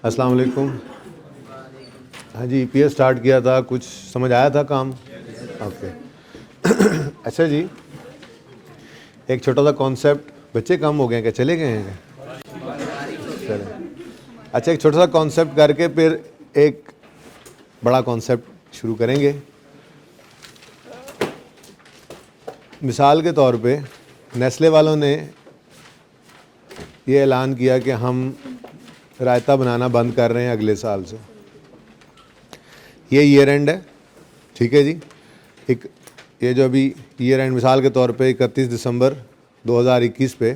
अस्सलाम वालेकुम। हाँ जी, ईपीएस स्टार्ट किया था, कुछ समझ आया था काम? ओके। अच्छा जी, एक छोटा सा कॉन्सेप्ट। बच्चे कम हो गए हैं क्या, चले गए हैं क्या? चले। अच्छा, एक छोटा सा कॉन्सेप्ट करके फिर एक बड़ा कॉन्सेप्ट शुरू करेंगे। मिसाल के तौर पे नेस्ले वालों ने ये ऐलान किया कि हम रायता बनाना बंद कर रहे हैं अगले साल से। ये ईयर एंड है, ठीक है जी। एक ये जो अभी ईयर एंड मिसाल के तौर पे 31 दिसंबर 2021 पे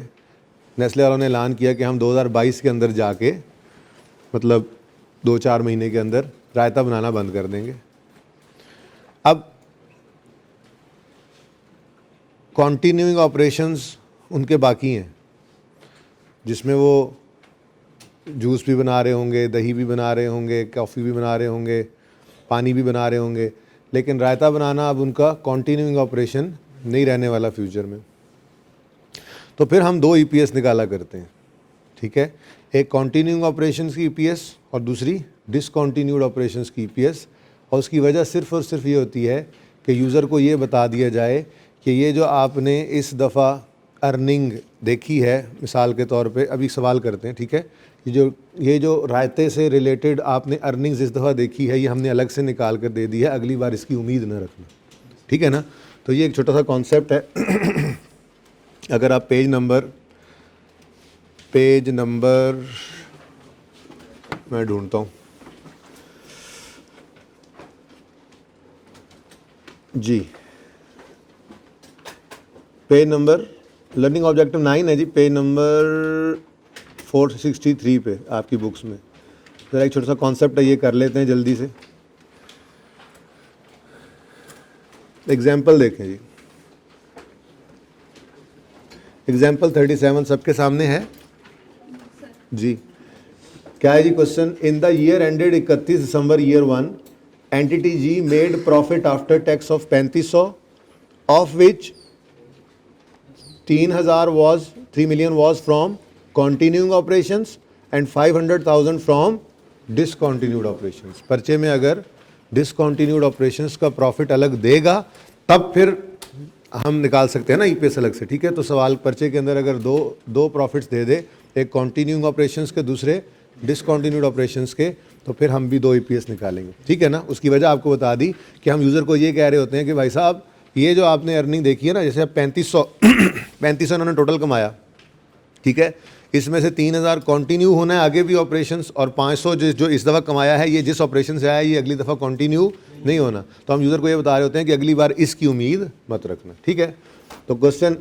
नेस्ले वालों ने ऐलान किया कि हम 2022 के अंदर जाके, मतलब 2-4 महीने के अंदर रायता बनाना बंद कर देंगे। अब कॉन्टिन्यूइंग ऑपरेशंस उनके बाकी हैं, जिसमें वो जूस भी बना रहे होंगे, दही भी बना रहे होंगे, कॉफ़ी भी बना रहे होंगे, पानी भी बना रहे होंगे, लेकिन रायता बनाना अब उनका कॉन्टिन्यूइंग ऑपरेशन नहीं रहने वाला फ्यूचर में। तो फिर हम दो ईपीएस निकाला करते हैं, ठीक है। एक कॉन्टिन्यूइंग ऑपरेशंस की ईपीएस और दूसरी डिसकॉन्टिन्यूड ऑपरेशंस की ईपीएस। और उसकी वजह सिर्फ़ और सिर्फ ये होती है कि यूज़र को ये बता दिया जाए कि ये जो आपने इस दफ़ा अर्निंग देखी है, मिसाल के तौर पे अभी सवाल करते हैं, ठीक है, ये जो रायते से रिलेटेड आपने अर्निंग्स इस दफ़ा देखी है, ये हमने अलग से निकाल कर दे दी है, अगली बार इसकी उम्मीद न रखना, ठीक है ना। तो ये एक छोटा सा कॉन्सेप्ट है। अगर आप पेज नंबर मैं ढूंढता हूँ जी, पेज नंबर लर्निंग ऑब्जेक्टिव 9 है जी, पेज नंबर 463 पे आपकी बुक्स में। ज़रा एक छोटा सा कॉन्सेप्ट है, ये कर लेते हैं जल्दी से। एग्जाम्पल देखें जी, एग्जाम्पल 37 सबके सामने है जी। क्या है जी question? In the year ended 31 December year 1, entity G made profit after tax of 3500, of which 3 million was from continuing operations and 500,000 from discontinued operations। पर्चे में अगर discontinued operations का प्रॉफिट अलग देगा तब फिर हम निकाल सकते हैं ना ईपीएस अलग से, ठीक है। तो सवाल पर्चे के अंदर अगर दो प्रॉफिट्स दे दे, एक कॉन्टिन्यूइंग ऑपरेशंस के, दूसरे डिसकॉन्टिन्यूड ऑपरेशंस के, तो फिर हम भी दो ईपीएस निकालेंगे, ठीक है ना। उसकी वजह आपको बता दी कि हम यूज़र को ये कह रहे होते हैं कि भाई साहब, ये जो आपने अर्निंग देखी है ना, जैसे अब 3500 उन्होंने टोटल कमाया, ठीक है, इसमें से 3000 कंटिन्यू होना है आगे भी ऑपरेशंस, और 500 जो इस दफ़ा कमाया है, ये जिस ऑपरेशन से आया है, ये अगली दफ़ा कंटिन्यू नहीं होना। तो हम यूज़र को ये बता रहे होते हैं कि अगली बार इसकी उम्मीद मत रखना, ठीक है। तो क्वेश्चन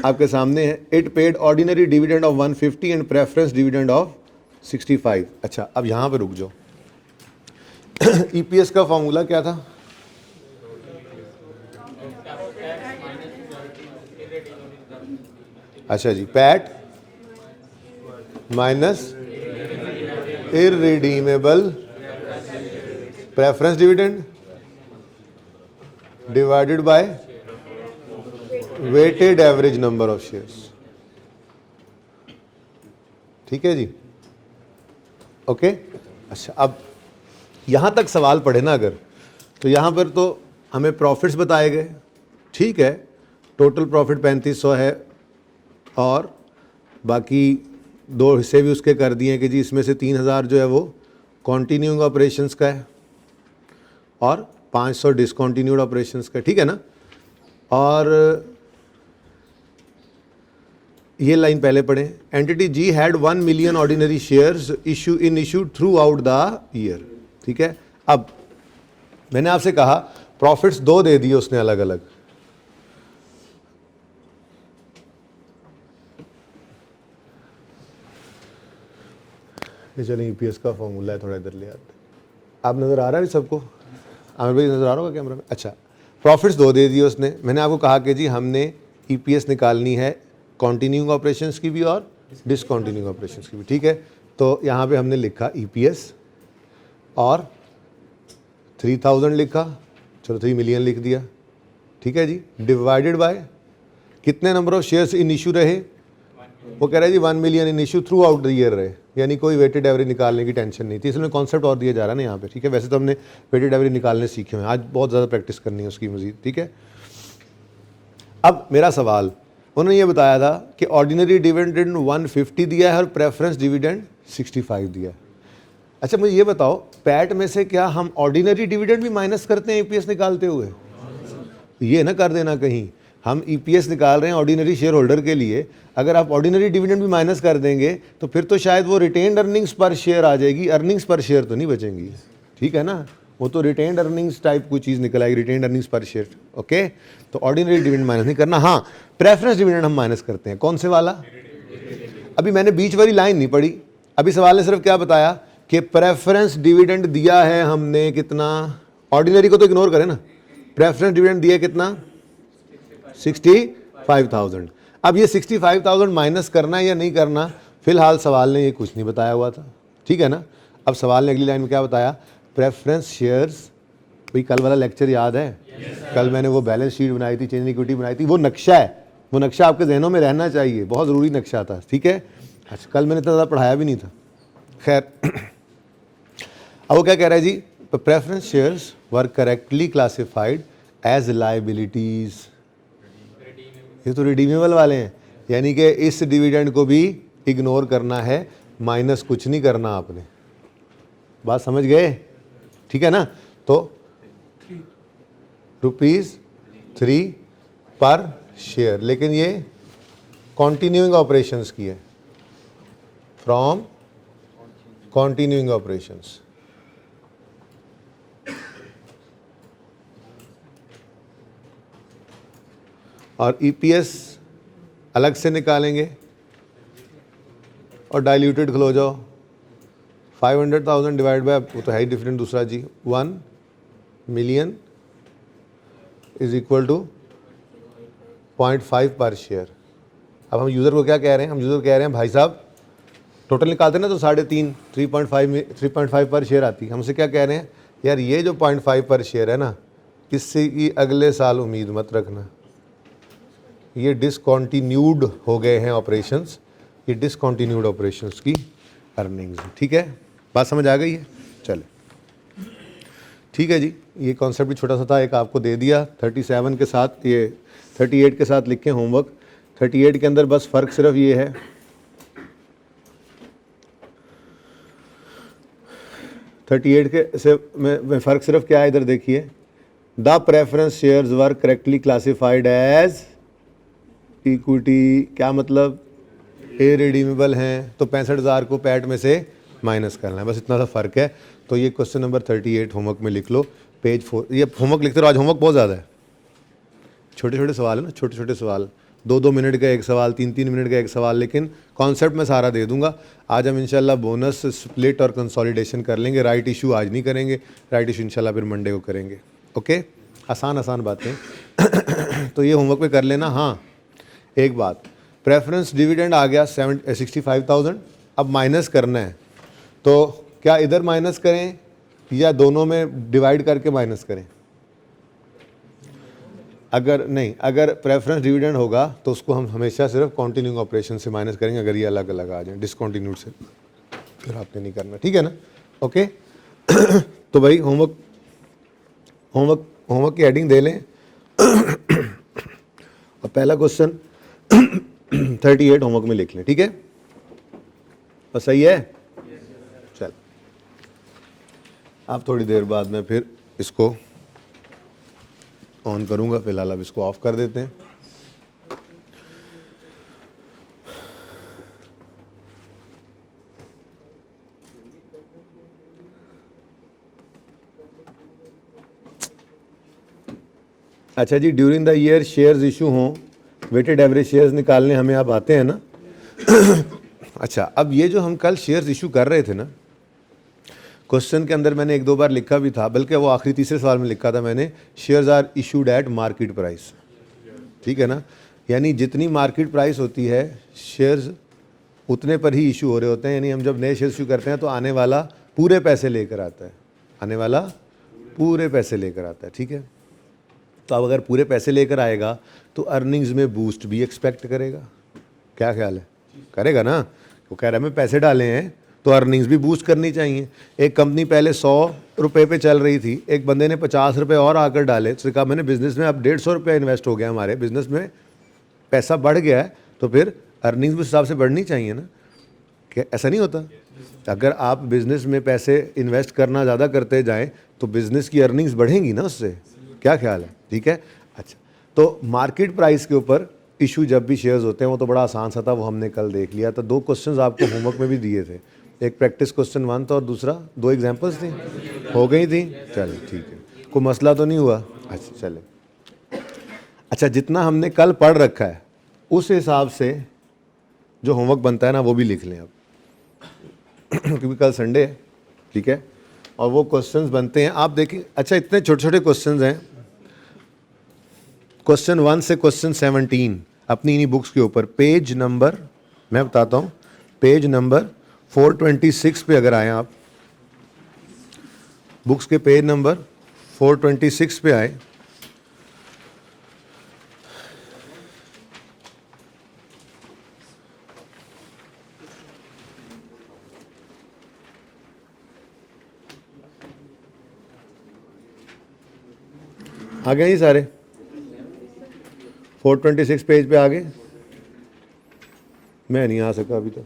आपके सामने है, it paid ordinary dividend of 150 and preference dividend of 65। अच्छा, अब यहाँ पर रुक जाओ। ईपीएस का फॉर्मूला क्या था? अच्छा जी, PAT minus irredeemable preference dividend divided by weighted average number of shares, ठीक है जी, ओके। अच्छा, अब यहां तक सवाल पढ़े ना अगर, तो यहां पर तो हमें प्रॉफिट्स बताए गए, ठीक है, टोटल प्रॉफिट 3500 है, और बाकी दो हिस्से भी उसके कर दिए कि जी इसमें से 3000 जो है वो कॉन्टिन्यूइंग ऑपरेशंस का है और 500 डिसकॉन्टिन्यूड ऑपरेशंस का, ठीक है ना। और ये लाइन पहले पढ़ें, entity G had 1 million ordinary shares issued throughout the year, ठीक है। अब मैंने आपसे कहा प्रॉफिट्स दो दे दिए उसने अलग अलग, ये चलिए ईपीएस का फॉर्मूला है, थोड़ा इधर ले आते हैं। आप नज़र आ रहा है सबको? आमिर भाई नज़र आ रहा होगा कैमरा में? अच्छा, प्रॉफिट्स दो दे दिए उसने। मैंने आपको कहा कि जी हमने ईपीएस निकालनी है कॉन्टिन्यूइंग ऑपरेशंस की भी और डिसकॉन्टिन्यूइंग ऑपरेशंस की भी, ठीक है। तो यहाँ पे हमने लिखा ईपीएस और 3000 लिखा, चलो 3 मिलियन लिख दिया, ठीक है जी, डिवाइडेड बाय कितने number of shares in issue रहे, वो कह रहा है जी 1 million in issue through out the year रहे, यानी कोई वेटेड एवरेज निकालने की टेंशन नहीं थी। इसमें कॉन्सेप्ट और दिया जा रहा है ना यहाँ पे, ठीक है। वैसे तो हमने वेटेड एवरेज निकालने सीखे हुए हैं, आज बहुत ज़्यादा प्रैक्टिस करनी है उसकी मजीद, ठीक है। अब मेरा सवाल, उन्होंने ये बताया था कि ऑर्डिनरी डिविडेंड 150 दिया है और प्रेफरेंस डिविडेंड 65 दिया है। अच्छा मुझे ये बताओ, पैट में से क्या हम ऑर्डिनरी डिविडेंड भी माइनस करते हैं ईपीएस निकालते हुए? ये ना कर देना कहीं, हम ईपीएस निकाल रहे हैं ऑर्डिनरी शेयर होल्डर के लिए, अगर आप ऑर्डिनरी डिविडेंड भी माइनस कर देंगे तो फिर तो शायद वो रिटेन्ड अर्निंग्स पर शेयर आ जाएगी, अर्निंग्स पर शेयर तो नहीं बचेंगी, ठीक है ना। वो तो रिटेन्ड अर्निंग्स टाइप कोई चीज़ निकल आएगी, रिटेन्ड अर्निंग्स पर शेयर, ओके। तो ऑर्डिनरी डिविडेंड माइनस नहीं करना। हाँ, प्रेफरेंस डिविडेंड हम माइनस करते हैं। कौन से वाला? अभी मैंने बीच वाली लाइन नहीं पढ़ी, अभी सवाल ने सिर्फ क्या बताया कि प्रेफरेंस डिविडेंड दिया है हमने कितना, ऑर्डिनरी को तो इग्नोर करें ना, प्रेफरेंस डिविडेंड दिया कितना, 65,000। अब ये 65,000 माइनस करना है या नहीं करना, फिलहाल सवाल ने ये कुछ नहीं बताया हुआ था, ठीक है ना। अब सवाल ने अगली लाइन में क्या बताया, प्रेफरेंस शेयर्स, भाई कल वाला लेक्चर याद है? कल मैंने वो बैलेंस शीट बनाई थी, चेंज इन इक्विटी बनाई थी, वो नक्शा है, वो नक्शा आपके जहनों में रहना चाहिए, बहुत ज़रूरी नक्शा था, ठीक है। अच्छा कल मैंने इतना ज़्यादा पढ़ाया भी नहीं था, खैर। अब वो क्या कह रहा है जी, preference shares were correctly classified as liabilities, ये तो रिडीमेबल वाले हैं, यानी कि इस डिविडेंड को भी इग्नोर करना है, माइनस कुछ नहीं करना आपने, बात समझ गए, ठीक है ना। तो ₹3 पर शेयर, लेकिन ये कॉन्टिन्यूइंग ऑपरेशंस की है, फ्रॉम कॉन्टिन्यूइंग ऑपरेशंस। और ईपीएस अलग से निकालेंगे और डाइल्यूटेड खलो जाओ, 500,000 डिवाइड बाय, वो तो है ही डिफरेंट दूसरा जी, 1 मिलियन इज इक्वल टू 0.5 पर शेयर। अब हम यूज़र को क्या कह रहे हैं, हम यूज़र को कह रहे हैं भाई साहब टोटल निकालते ना तो 3.5 पर शेयर आती है, हमसे क्या कह रहे हैं, यार ये जो 0.5 पर शेयर है ना, इससे की अगले साल उम्मीद मत रखना, ये डिसकॉन्टिन्यूड हो गए हैं ऑपरेशंस, ये डिसकॉन्टिन्यूड ऑपरेशंस की अर्निंग्स, ठीक है। बात समझ आ गई है? चले ठीक है जी, ये कॉन्सेप्ट भी छोटा सा था, एक आपको दे दिया 37 के साथ, ये 38 के साथ लिखें होमवर्क। 38 के अंदर बस फ़र्क सिर्फ ये है, में फ़र्क सिर्फ क्या है, इधर देखिए, the preference shares were correctly classified as equity, क्या मतलब, इरिडीमेबल हैं, तो 65,000 को पैट में से माइनस करना है, बस इतना सा फ़र्क है। तो ये क्वेश्चन नंबर 38 होमवर्क में लिख लो, पेज 4। ये होमवर्क लिखते रहो, आज होमवर्क बहुत ज़्यादा है, छोटे छोटे सवाल है ना, छोटे छोटे सवाल, 2-2 मिनट का एक सवाल, 3-3 मिनट का एक सवाल, लेकिन कॉन्सेप्ट मैं सारा दे दूंगा। आज हम इंशाल्लाह बोनस, स्प्लिट और कंसोलिडेशन कर लेंगे, राइट इशू आज नहीं करेंगे, राइट इशू इंशाल्लाह फिर मंडे को करेंगे, ओके। आसान आसान बातें तो ये होमवर्क में कर लेना। हाँ एक बात, प्रेफरेंस डिविडेंड आ गया 65,000, अब माइनस करना है, तो क्या इधर माइनस करें या दोनों में डिवाइड करके माइनस करें? अगर नहीं, अगर प्रेफरेंस डिविडेंड होगा तो उसको हम हमेशा सिर्फ कॉन्टिन्यूइंग ऑपरेशन से माइनस करेंगे, अगर ये अलग अलग आ जाए डिसकॉन्टिन्यूड से फिर आपने नहीं करना, ठीक है ना, ओके। तो भाई होमवर्क की हेडिंग दे लें। और पहला क्वेश्चन 38 होमवर्क में लिख लें, ठीक है, और सही है। चल अब थोड़ी देर बाद मैं फिर इसको ऑन करूंगा, फिलहाल अब इसको ऑफ कर देते हैं। अच्छा जी, during the year shares issue हों, वेटेड एवरेज शेयर्स निकालने हमें आप आते हैं ना। अच्छा, अब ये जो हम कल शेयर्स इशू कर रहे थे ना, क्वेश्चन के अंदर मैंने 1-2 बार लिखा भी था, बल्कि वो आखिरी तीसरे सवाल में लिखा था मैंने, shares are issued at market price, ठीक है ना, यानी जितनी मार्केट प्राइस होती है शेयर्स उतने पर ही इशू हो रहे होते हैं। यानी हम जब नए शेयर्स इशू करते हैं तो आने वाला पूरे पैसे लेकर आता है, आने वाला पूरे पैसे लेकर आता है, ठीक है। तो अब अगर पूरे पैसे लेकर आएगा तो अर्निंग्स में बूस्ट भी एक्सपेक्ट करेगा, क्या ख्याल है? करेगा ना। वो कह रहा है मैं पैसे डाले हैं तो अर्निंग्स भी बूस्ट करनी चाहिए। एक कंपनी पहले 100 रुपये पे चल रही थी, एक बंदे ने 50 रुपये और आकर डाले, तो कहा मैंने बिज़नेस में अब 150 रुपया इन्वेस्ट हो गया, हमारे बिज़नेस में पैसा बढ़ गया है, तो फिर अर्निंग्स भी उस हिसाब से बढ़नी चाहिए ना। क्या ऐसा नहीं होता? अगर आप बिज़नेस में पैसे इन्वेस्ट करना ज़्यादा करते जाएं तो बिज़नेस की अर्निंग्स बढ़ेंगी ना उससे। क्या ख्याल है? ठीक है। अच्छा, तो मार्केट प्राइस के ऊपर इशू जब भी शेयर्स होते हैं वो तो बड़ा आसान सा था, वो हमने कल देख लिया। तो 2 क्वेश्चंस आपको होमवर्क में भी दिए थे, एक प्रैक्टिस क्वेश्चन 1 था और दूसरा 2 एग्जांपल्स थी, हो गई थी। चलिए ठीक है, कोई मसला तो नहीं हुआ? अच्छा चले। अच्छा, जितना हमने कल पढ़ रखा है उस हिसाब से जो होमवर्क बनता है ना वो भी लिख लें अब क्योंकि कल संडे है, ठीक है, और वो क्वेश्चंस बनते हैं, आप देखें। अच्छा, इतने छोटे छोटे क्वेश्चंस हैं, क्वेश्चन 1 से क्वेश्चन 17 अपनी इन्हीं बुक्स के ऊपर, पेज नंबर मैं बताता हूँ, पेज नंबर 426 पे अगर आए आप, बुक्स के पेज नंबर 426 पे आए, आ गए ही सारे 426 पेज पे आ गए। मैं नहीं आ सका अभी तक।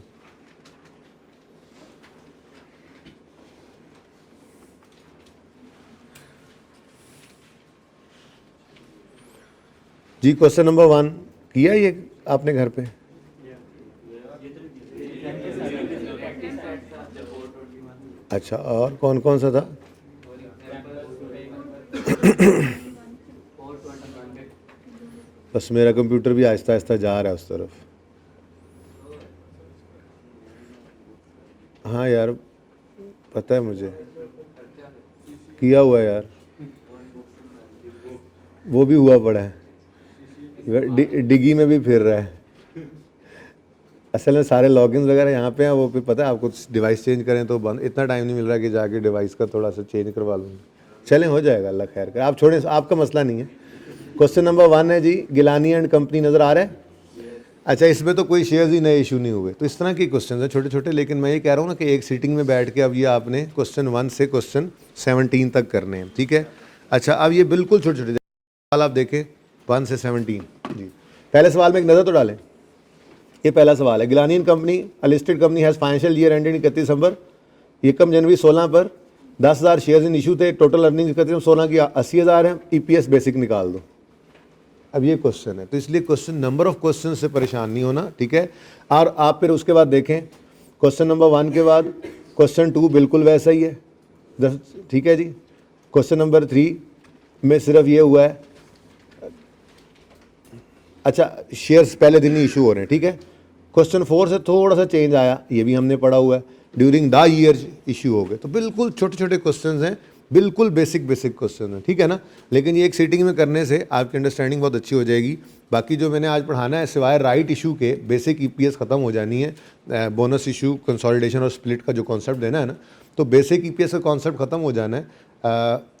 जी क्वेश्चन नंबर 1 किया ये आपने घर पे? अच्छा, और कौन कौन सा था? बस मेरा कंप्यूटर भी आहिस्ता आहिस्ता जा रहा है उस तरफ। हाँ यार, पता है मुझे, किया हुआ है यार, वो भी हुआ पड़ा है, डिगी में भी फिर रहा है। असल में सारे लॉगिन्स वगैरह यहाँ पे हैं, वो भी पता है आपको, डिवाइस चेंज करें तो बंद, इतना टाइम नहीं मिल रहा कि जाके डिवाइस का थोड़ा सा चेंज करवा लूँ। चलें, हो जाएगा, अल्लाह खैर करे, आप छोड़ें, आपका मसला नहीं है। क्वेश्चन नंबर 1 है जी, गिलानी एंड कंपनी नज़र आ रहा है? अच्छा, इसमें तो कोई शेयर्स ही नए इशू नहीं हुए, तो इस तरह के क्वेश्चन हैं छोटे छोटे, लेकिन मैं ये कह रहा हूँ ना कि एक सीटिंग में बैठ के अब ये आपने क्वेश्चन 1 से क्वेश्चन 17 तक करने हैं, ठीक है। अच्छा, अब ये बिल्कुल छोटे छोटे सवाल आप देखें 1 से 17 जी। पहले सवाल में एक नज़र तो डालें, ये पहला सवाल है, Gilani and company a listed company has financial year ended 31 दिसंबर, 1 जनवरी 16 पर 10,000 शेयर्स इन इशू थे, टोटल अर्निंग 16 की 80,000 है, ईपीएस बेसिक निकाल दो। अब ये क्वेश्चन है, तो इसलिए क्वेश्चन नंबर ऑफ क्वेश्चन से परेशान नहीं होना, ठीक है। और आप फिर उसके बाद देखें, क्वेश्चन नंबर 1 के बाद क्वेश्चन 2 बिल्कुल वैसा ही है, ठीक है जी। क्वेश्चन नंबर 3 में सिर्फ ये हुआ है, अच्छा शेयर्स पहले दिन ही इशू हो रहे हैं, ठीक है। क्वेश्चन 4 से थोड़ा सा चेंज आया, ये भी हमने पढ़ा हुआ है, ड्यूरिंग द ईयर इशू हो गए। तो बिल्कुल छोटे छोटे क्वेश्चन हैं, बिल्कुल बेसिक क्वेश्चन है, ठीक है ना। लेकिन ये एक सीटिंग में करने से आपकी अंडरस्टैंडिंग बहुत अच्छी हो जाएगी। बाकी जो मैंने आज पढ़ाना है, सिवाय राइट इशू के, बेसिक ईपीएस ख़त्म हो जानी है, बोनस इशू, कंसोलिडेशन और स्प्लिट का जो कॉन्सेप्ट देना है ना, तो बेसिक ईपीएस का कॉन्सेप्ट ख़त्म हो जाना है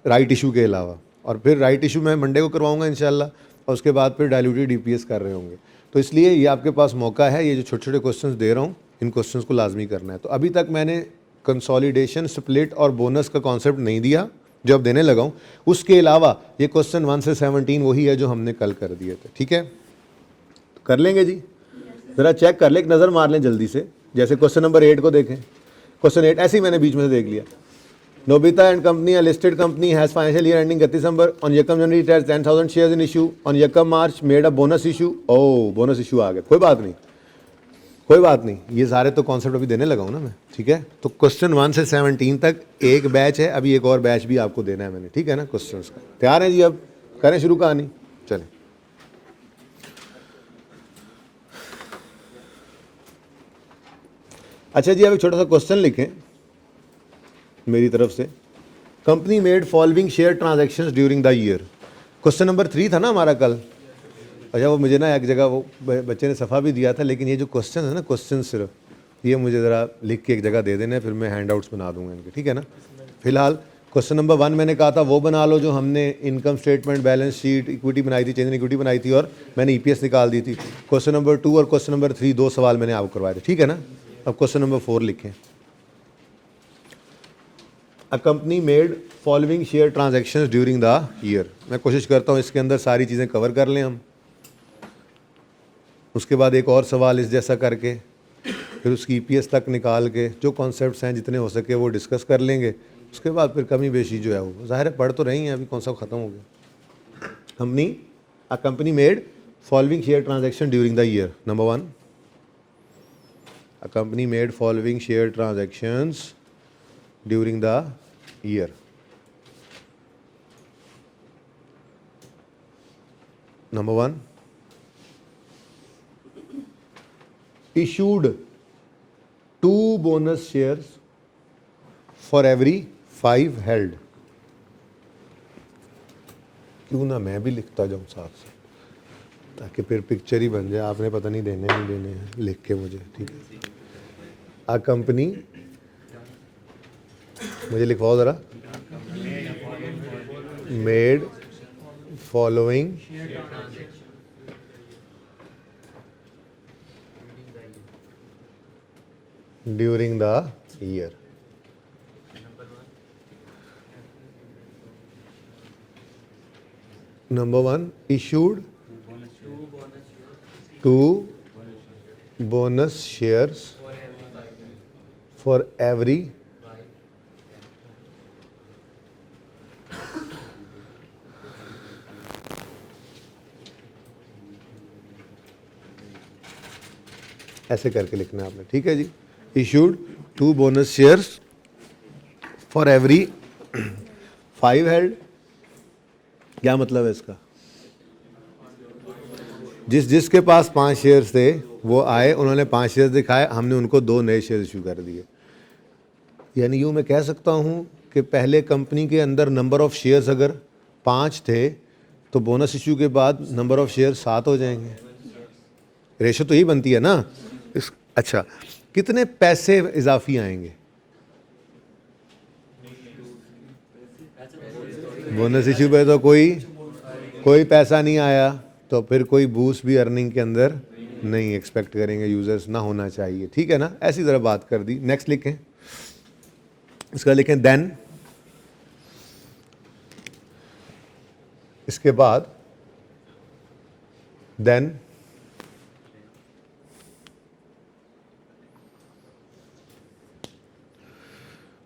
राइट इशू के अलावा। और फिर राइट इशू मैं मंडे को करवाऊँगा इंशाल्लाह, और उसके बाद फिर डायल्यूटेड ईपीएस कर रहे होंगे। तो इसलिए ये आपके पास मौका है, ये जो छोटे छोटे क्वेश्चंस दे रहा हूँ, इन क्वेश्चंस को लाजमी करना है। तो अभी तक मैंने कंसोलिडेशन, स्प्लिट और बोनस का कॉन्सेप्ट नहीं दिया, जो अब देने लगा हूँ। उसके अलावा ये क्वेश्चन 1 से 17 वही है जो हमने कल कर दिए थे, ठीक है। तो कर लेंगे जी, ज़रा चेक कर लें, एक नज़र मार लें जल्दी से। जैसे क्वेश्चन नंबर 8 को देखें, क्वेश्चन 8 ऐसे ही मैंने बीच में से देख लिया, Nobita and company a listed company has financial year ending 31 December, on यकम January it has 10,000 shares in issue, on यकम March made a bonus issue. ओ बोनस इशू आ गया, कोई बात नहीं, कोई बात नहीं, ये सारे तो कॉन्सेप्ट अभी देने लगा हूँ ना मैं, ठीक है। तो क्वेश्चन 1 से 17 तक एक बैच है, अभी एक और बैच भी आपको देना है मैंने, ठीक है ना। क्वेश्चंस का तैयार है जी, अब करें शुरू कहानी, चलें। अच्छा जी, अब एक छोटा सा क्वेश्चन लिखें मेरी तरफ से, company made following share transactions during the year. Question number 3 था ना हमारा कल। अच्छा, वो मुझे ना एक जगह वो बच्चे ने सफ़ा भी दिया था, लेकिन ये जो क्वेश्चन है ना, क्वेश्चन सिर्फ ये मुझे ज़रा लिख के एक जगह दे देना, फिर मैं हैंड आउट्स बना दूंगा इनके, ठीक है ना। फिलहाल क्वेश्चन नंबर 1 मैंने कहा था वो बना लो जो हमने income statement, balance sheet, equity बनाई थी, चेंज इन इक्विटी बनाई थी और मैंने ईपीएस निकाल दी थी। क्वेश्चन नंबर 2 और क्वेश्चन नंबर 3 2 सवाल मैंने आपको करवाए थे, ठीक है ना। अब क्वेश्चन नंबर 4 लिखें। A company made following share transactions during the year. मैं कोशिश करता हूँ इसके अंदर सारी चीज़ें कवर कर लें हम। उसके बाद एक और सवाल इस जैसा करके, फिर उसकी ईपीएस तक निकाल के जो कॉन्सेप्ट्स हैं जितने हो सके वो डिस्कस कर लेंगे। उसके बाद फिर कमी बेशी जो है वो ज़ाहिर है पढ़ तो रही हैं, अभी कौन सा ख़त्म हो गया। A company made following share transaction during the year. Number 1, a company made following share transactions during the year. Number 1, issued 2 bonus shares for every 5 held। क्यों ना मैं भी लिखता जाऊं साथ से, ताकि फिर पिक्चर ही बन जाए। आपने पता नहीं देने नहीं देने हैं लिख के मुझे, ठीक है। आ कंपनी, मुझे लिखवाओ ज़रा, made following during the year. Number 1, issued 2 bonus shares for every ऐसे करके लिखना है आपने, ठीक है जी। issued 2 bonus shares for every 5 held। क्या मतलब है इसका? जिसके पास 5 शेयर्स थे वो आए, उन्होंने 5 शेयर्स दिखाए, हमने उनको 2 नए शेयर इशू कर दिए। यानी यूँ मैं कह सकता हूँ कि पहले कंपनी के अंदर नंबर ऑफ़ शेयर्स अगर 5 थे तो बोनस इशू के बाद नंबर ऑफ़ शेयर 7 हो जाएंगे। रेशो तो यही बनती है ना। अच्छा, कितने पैसे इजाफी आएंगे? बोनस इशू पे तो कोई पैसा नहीं आया, तो फिर कोई बूस्ट भी अर्निंग के अंदर नहीं एक्सपेक्ट करेंगे यूजर्स, ना होना चाहिए, ठीक है ना। ऐसी तरह बात कर दी। नेक्स्ट लिखें, इसका लिखें देन। इसके बाद देन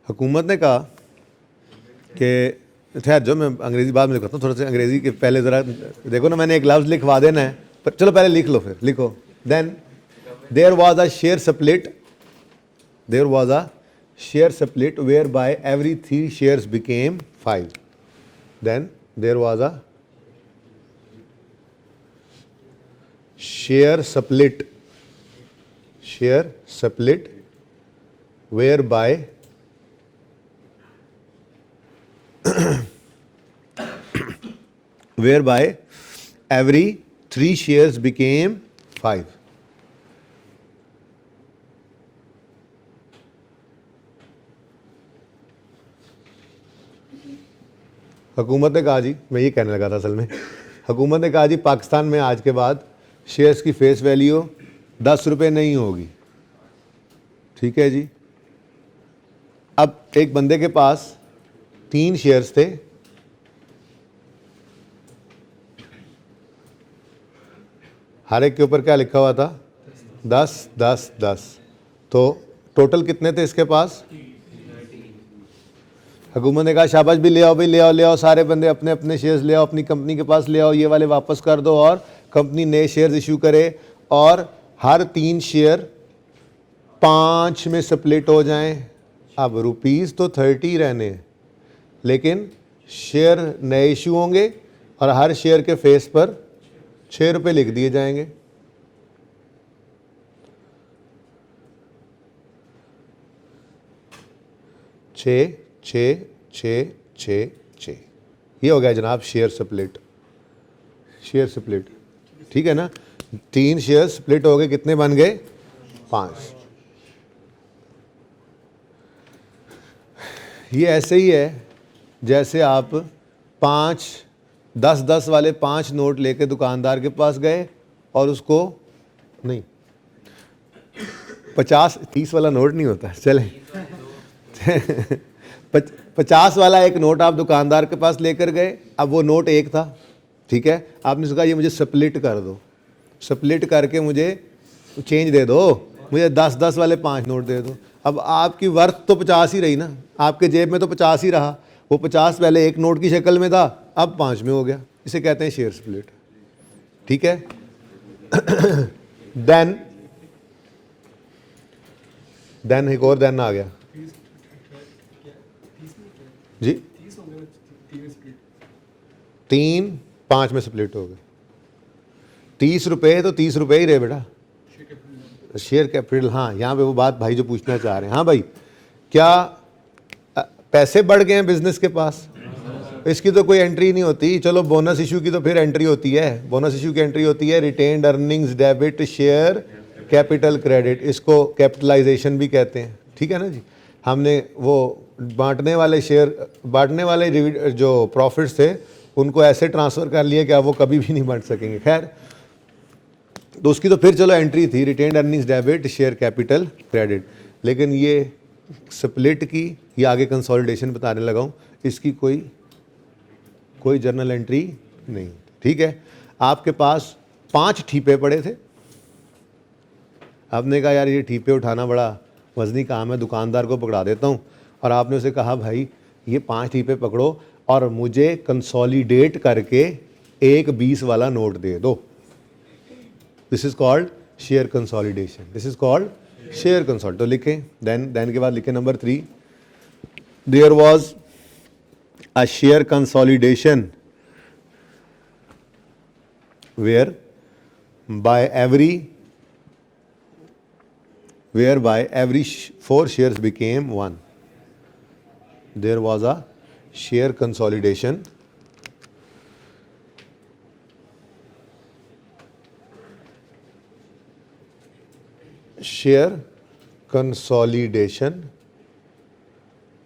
हुकूमत ने कहा कि, खैर जो मैं अंग्रेजी बाद में लिखता हूँ, थोड़ा सा अंग्रेजी के पहले ज़रा देखो ना, मैंने एक लफ्ज़ लिखवा देना है, पर चलो पहले लिख लो, फिर लिखो। Then there was a share split whereby every 3 shares became 5। Then there was a share split whereby every 3 shares became 5। हुकूमत ने कहा जी, मैं ये कहने लगा था असल में, हुकूमत ने कहा जी पाकिस्तान में आज के बाद शेयर्स की फेस वैल्यू 10 रुपये नहीं होगी, ठीक है जी। अब एक बंदे के पास 3 शेयर्स थे, हर एक के ऊपर क्या लिखा हुआ था? 10 10 10। तो टोटल कितने थे इसके पास? हुकूमत ने कहा शाबाश भी ले आओ भाई, ले आओ सारे बंदे अपने अपने शेयर्स ले आओ, अपनी कंपनी के पास ले आओ, ये वाले वापस कर दो और कंपनी नए शेयर्स इशू करे और हर 3 शेयर 5 में स्प्लिट हो जाएं। अब रुपीज़ तो 30 रहने हैं, लेकिन शेयर नए इशू होंगे और हर शेयर के फेस पर 6 रुपये लिख दिए जाएंगे। छः छः छः छः छः, ये हो गया जनाब शेयर स्प्लिट। ठीक है ना। 3 शेयर स्प्लिट हो गए, कितने बन गए? 5। ये ऐसे ही है जैसे आप 5-10 वाले 5 नोट लेके दुकानदार के पास गए और उसको नहीं 50-30 वाला नोट नहीं होता, चलें 50 वाला एक नोट आप दुकानदार के पास लेकर गए। अब वो नोट एक था, ठीक है, आपने उसका ये मुझे स्प्लिट कर दो, स्प्लिट करके मुझे चेंज दे दो, मुझे 10 वाले 5 नोट दे दो। अब आपकी वर्थ तो 50 ही रही ना, आपके जेब में तो 50 ही रहा, वो 50 पहले एक नोट की शक्ल में था, अब 5 में हो गया। इसे कहते हैं शेयर स्प्लिट, ठीक है। देन एक और देन आ गया जी, 3-5 में स्प्लिट हो गए। 30 रुपये तो 30 रुपये ही रहे बेटा, शेयर कैपिटल। हाँ, यहाँ पे वो बात भाई जो पूछना चाह रहे हैं, हाँ भाई, क्या पैसे बढ़ गए हैं बिजनेस के पास? इसकी तो कोई एंट्री नहीं होती। चलो बोनस इशू की तो फिर एंट्री होती है, बोनस इशू की एंट्री होती है retained earnings debit share capital credit, इसको कैपिटलाइजेशन भी कहते हैं, ठीक है ना जी। हमने वो बांटने वाले जो प्रॉफिट्स थे उनको ऐसे ट्रांसफ़र कर लिए कि अब वो कभी भी नहीं बांट सकेंगे। खैर, तो उसकी तो फिर चलो एंट्री थी retained earnings debit share capital credit, लेकिन ये स्प्लिट की या आगे कंसोलिडेशन बताने लगा हूँ, इसकी कोई जर्नल एंट्री नहीं, ठीक है। आपके पास 5 ठीपे पड़े थे, आपने कहा यार ये ठीपे उठाना बड़ा वजनी काम है, दुकानदार को पकड़ा देता हूँ, और आपने उसे कहा भाई ये 5 ठीपे पकड़ो और मुझे कंसोलिडेट करके एक 20 वाला नोट दे दो। This is called share consolidation, this is called share consolidation. तो लिखें, देन के बाद लिखें number 3, there was a share consolidation whereby every 4 shares became 1. There was a share consolidation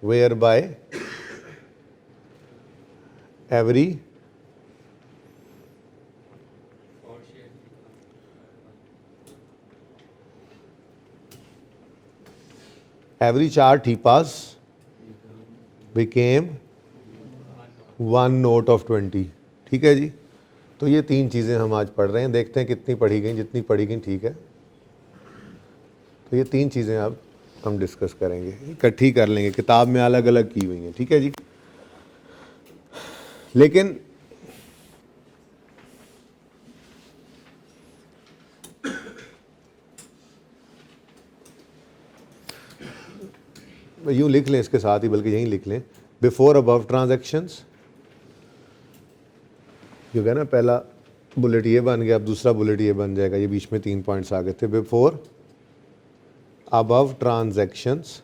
whereby every 4 ठीपास became 1 note of 20, ठीक है जी। तो ये 3 चीज़ें हम आज पढ़ रहे हैं, देखते हैं कितनी पढ़ी गई, जितनी पढ़ी गई ठीक है। तो ये 3 चीज़ें अब हम डिस्कस करेंगे, इकट्ठी कर लेंगे, किताब में अलग अलग की हुई हैं, ठीक है जी। लेकिन यूँ लिख लें इसके साथ ही, बल्कि यहीं लिख लें, बिफोर अबव ट्रांजैक्शंस, जो है ना, पहला बुलेट ये बन गया, अब दूसरा बुलेट ये बन जाएगा, ये बीच में 3 पॉइंट्स आ गए थे। Before above transactions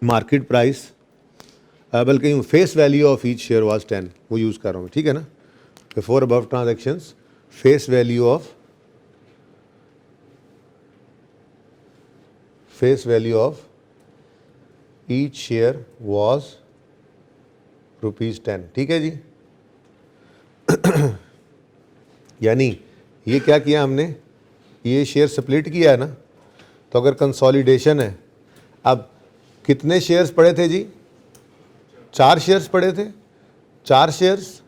market price, बल्कि face value of each share was 10, वो यूज़ कर रहा हूँ, ठीक है ना। Before above transactions face value of each share was ₹10, ठीक है जी। यानी ये क्या किया हमने, ये शेयर स्प्लिट किया है ना, तो अगर कंसोलिडेशन है, अब कितने शेयर्स पड़े थे जी? 4 शेयर्स पड़े थे, 4 शेयर्स,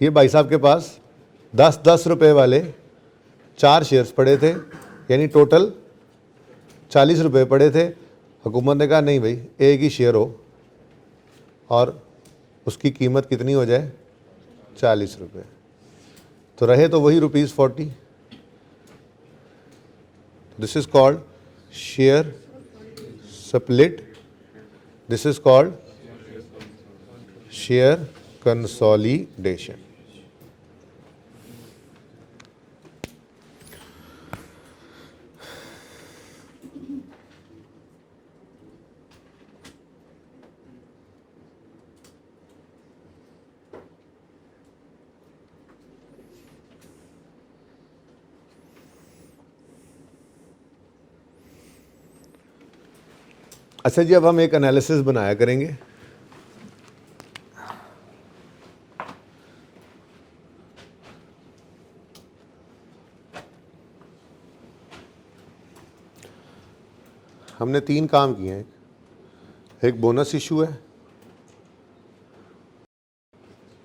ये भाई साहब के पास 10-10 रुपए वाले 4 शेयर्स पड़े थे, यानी टोटल 40 रुपये पड़े थे। हुकूमत ने कहा नहीं भाई, एक ही शेयर हो और उसकी कीमत कितनी हो जाए, 40 रुपये, तो रहे तो वही ₹40। This is called share split, this is called share consolidation. अच्छा जी, अब हम एक एनालिसिस बनाया करेंगे। हमने 3 काम किए हैं। एक बोनस इशू है,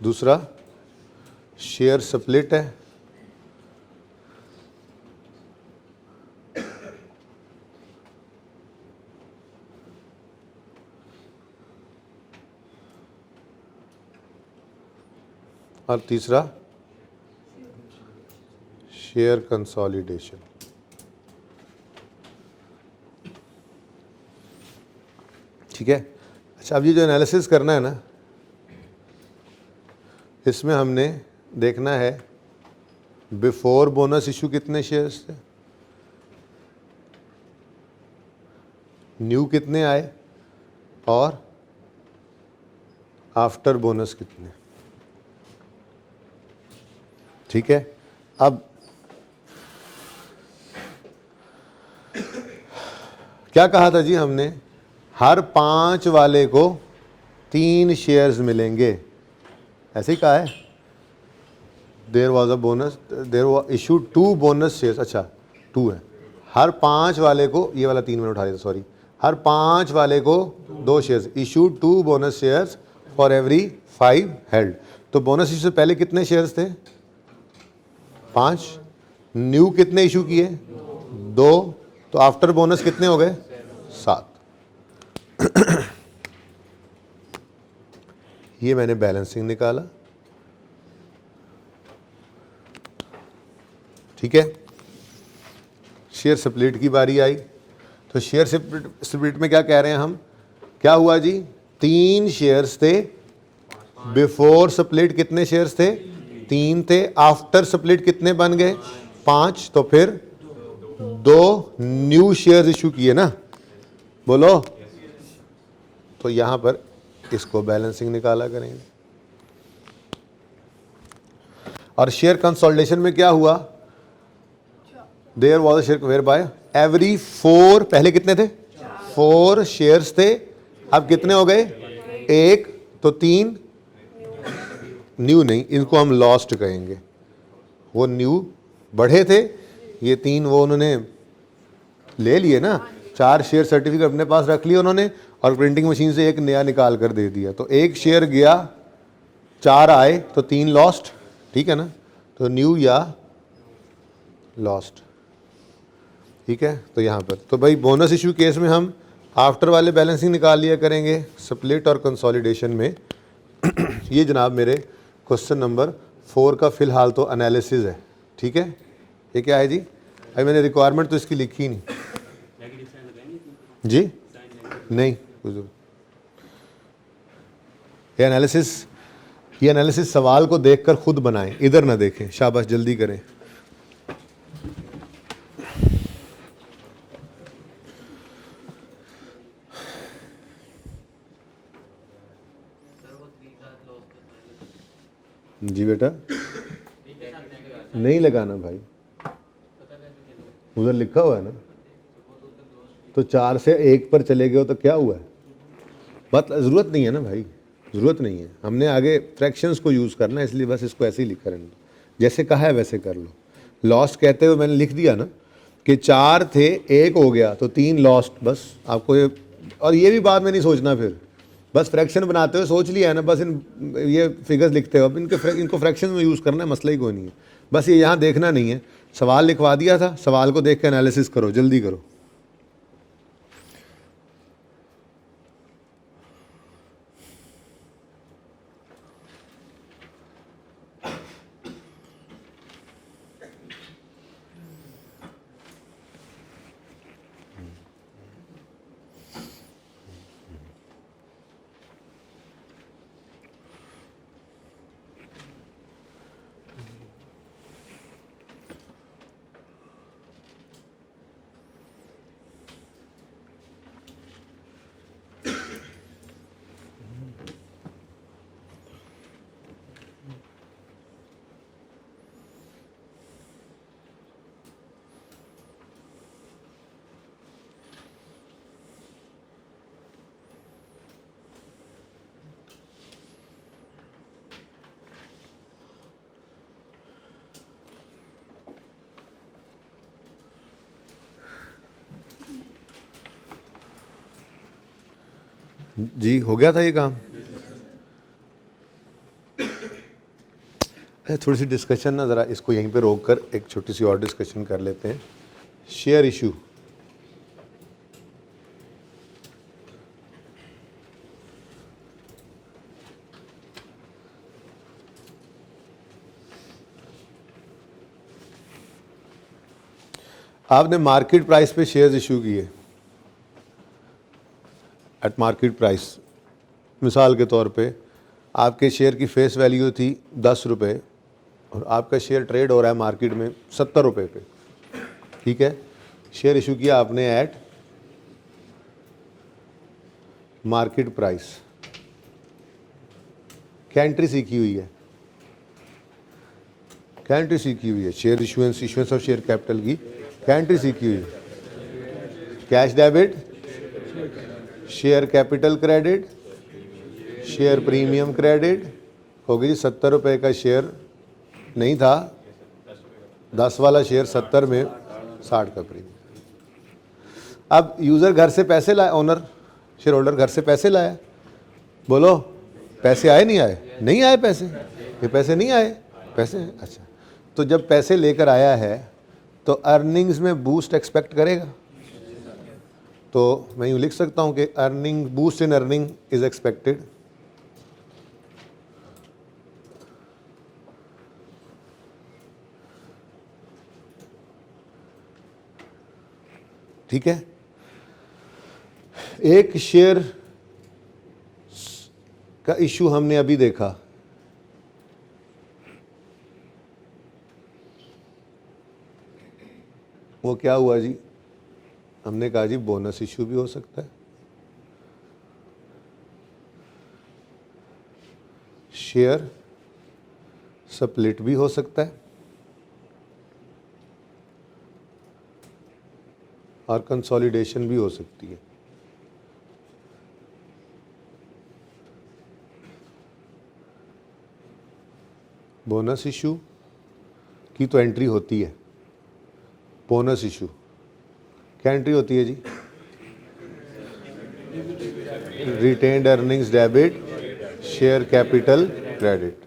दूसरा शेयर स्प्लिट है, और तीसरा शेयर कंसोलिडेशन। ठीक है। अच्छा, अब ये जो एनालिसिस करना है ना, इसमें हमने देखना है बिफोर बोनस इशू कितने शेयर्स थे, न्यू कितने आए, और आफ्टर बोनस कितने। ठीक है। अब क्या कहा था जी हमने, हर 5 वाले को 3 शेयर्स मिलेंगे, ऐसे ही कहा है। There was a bonus, there was issued 2 bonus shares. अच्छा 2 है, हर 5 वाले को, ये वाला 3 मैंने उठा लिया, सॉरी, हर 5 वाले को 2 shares, issued 2 bonus shares for every 5 held. तो बोनस इशू से पहले कितने शेयर्स थे, 5। न्यू कितने इशू किए, 2। तो आफ्टर बोनस कितने हो गए, 7। ये मैंने बैलेंसिंग निकाला। ठीक है। शेयर स्प्लिट की बारी आई, तो शेयर स्प्लिट में क्या कह रहे हैं हम, क्या हुआ जी, 3 शेयर्स थे, बिफोर स्प्लिट कितने शेयर्स थे, 3 थे, आफ्टर स्प्लिट कितने बन गए, 5। तो फिर 2 न्यू शेयर्स इशू किए ना, बोलो। तो यहां पर इसको बैलेंसिंग निकाला करेंगे। और शेयर कंसोलिडेशन में क्या हुआ, there was a share whereby every 4, पहले कितने थे, 4 शेयर्स थे, अब कितने हो गए, 1। तो 3 न्यू नहीं, इनको हम लॉस्ट कहेंगे। वो न्यू बढ़े थे, ये 3 वो उन्होंने ले लिए ना, 4 शेयर सर्टिफिकेट अपने पास रख लिए उन्होंने, और प्रिंटिंग मशीन से एक नया निकाल कर दे दिया। तो 1 शेयर गया, 4 आए, तो 3 लॉस्ट। ठीक है ना, तो न्यू या लॉस्ट। ठीक है। तो यहाँ पर तो भाई बोनस इशू केस में हम आफ्टर वाले बैलेंसिंग निकाल लिया करेंगे, स्प्लिट और कंसोलिडेशन में। ये जनाब मेरे क्वेश्चन नंबर 4 का फ़िलहाल तो एनालिसिस है। ठीक है। ये क्या है जी, अभी मैंने रिक्वायरमेंट तो इसकी लिखी नहीं जी, नहीं ये एनालिसिस सवाल को देखकर खुद बनाएं, इधर ना देखें। शाबाश, जल्दी करें। जी बेटा, नहीं लगाना भाई, उधर लिखा हुआ है ना। तो 4 से 1 पर चले गए हो तो क्या हुआ है, बात ज़रूरत नहीं है ना भाई, ज़रूरत नहीं है। हमने आगे फ्रैक्शंस को यूज़ करना है, इसलिए बस इसको ऐसे ही लिखा रहना, जैसे कहा है वैसे कर लो। लॉस्ट कहते हुए मैंने लिख दिया ना कि 4 थे, 1 हो गया, तो 3 लॉस्ट। बस आपको ये, और ये भी बाद में नहीं सोचना, फिर बस फ्रैक्शन बनाते हुए सोच लिया है ना, बस ये फिगर्स लिखते हो, अब इनको फ्रैक्शन में यूज़ करना है, मसला ही कोई नहीं है। बस ये यहाँ देखना नहीं है। सवाल लिखवा दिया था, सवाल को देख के एनालिसिस करो, जल्दी करो। जी हो गया था ये काम। थोड़ी सी डिस्कशन ना, ज़रा इसको यहीं पे रोक कर एक छोटी सी और डिस्कशन कर लेते हैं। शेयर इशू, आपने मार्केट प्राइस पे शेयर्स इशू किए एट मार्केट प्राइस। मिसाल के तौर पे आपके शेयर की फेस वैल्यू थी 10 रुपये और आपका शेयर ट्रेड हो रहा है मार्केट में 70 रुपये पे, ठीक है। शेयर इशू किया आपने एट मार्केट प्राइस। क्या एंट्री सीखी हुई है? क्या एंट्री सीखी हुई है? Share issuance of share capital की क्या एंट्री सीखी हुई है? Cash debit, share capital credit, share premium credit. हो गई 70 रुपये का शेयर नहीं था, 10 वाला शेयर 70 में 60 का प्रीमियम। अब यूज़र घर से पैसे लाया, ओनर शेयर होल्डर घर से पैसे लाया, बोलो पैसे आए नहीं आए? नहीं आए पैसे, ये पैसे नहीं आए, पैसे हैं। अच्छा, तो जब पैसे लेकर आया है तो अर्निंग्स में बूस्ट एक्सपेक्ट करेगा। तो मैं यूँ लिख सकता हूँ कि earning, boost in earning is expected. ठीक है। एक शेयर का इशू हमने अभी देखा, वो क्या हुआ जी? हमने कहा जी बोनस इशू भी हो सकता है, शेयर स्प्लिट भी हो सकता है और कंसोलिडेशन भी हो सकती है। बोनस इशू की तो एंट्री होती है, बोनस इशू क्या एंट्री होती है जी? Retained earnings debit, share capital credit,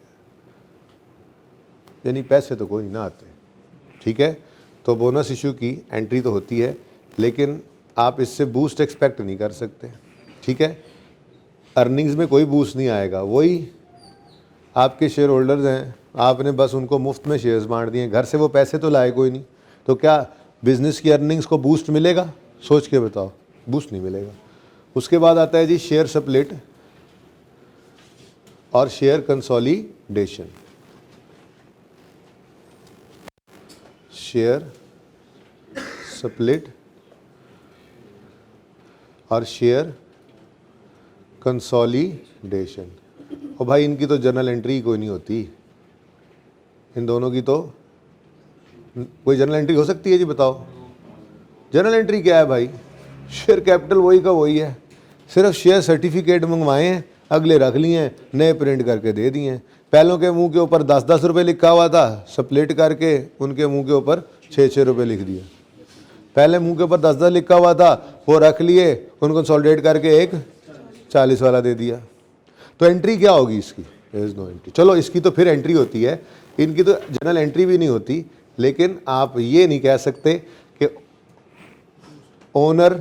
यानी पैसे तो कोई ना आते, ठीक है। तो बोनस इशू की एंट्री तो होती है, लेकिन आप इससे बूस्ट एक्सपेक्ट नहीं कर सकते, ठीक है। अर्निंग्स में कोई बूस्ट नहीं आएगा, वही आपके शेयर होल्डर्स हैं, आपने बस उनको मुफ्त में शेयर्स बांट दिए, घर से वो पैसे तो लाए कोई नहीं, तो क्या बिजनेस की अर्निंग्स को बूस्ट मिलेगा? सोच के बताओ, बूस्ट नहीं मिलेगा। उसके बाद आता है जी शेयर स्प्लिट और शेयर कंसोलिडेशन। शेयर स्प्लिट और शेयर कंसोलिडेशन। और भाई इनकी तो जर्नल एंट्री कोई नहीं होती, इन दोनों की तो कोई जर्नल एंट्री हो सकती है जी? बताओ जर्नल एंट्री क्या है भाई? शेयर कैपिटल वही का वही है, सिर्फ शेयर सर्टिफिकेट मंगवाए हैं, अगले रख लिए हैं, नए प्रिंट करके दे दिए हैं। पहलों के मुंह के ऊपर 10-10 रुपये लिखा हुआ था, स्प्लिट करके उनके मुंह के ऊपर 6-6 रुपये लिख दिया। पहले मुंह के ऊपर 10-10 लिखा हुआ था, वो रख लिए, उनको कंसोलिडेट करके एक 40 वाला दे दिया। तो एंट्री क्या होगी इसकी? There is no entry. चलो इसकी तो फिर एंट्री होती है, इनकी तो जनरल एंट्री भी नहीं होती। लेकिन आप ये नहीं कह सकते कि ओनर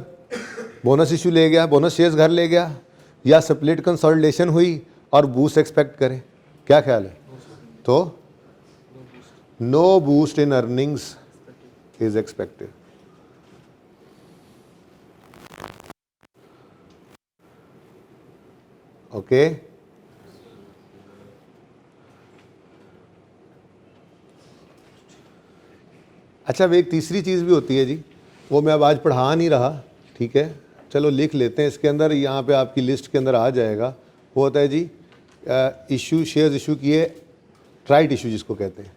बोनस इशू ले गया, बोनस शेयर्स घर ले गया, या स्प्लिट कंसोलिडेशन हुई और बूस्ट एक्सपेक्ट करें। क्या ख्याल है? तो no boost in earnings is expected. Okay, अच्छा एक तीसरी चीज़ भी होती है जी, वो मैं अब आज पढ़ा नहीं रहा, ठीक है, चलो लिख लेते हैं इसके अंदर, यहाँ पे आपकी लिस्ट के अंदर आ जाएगा। वो होता है जी इशू, शेयर्स इशू किए, राइट इशू जिसको कहते हैं।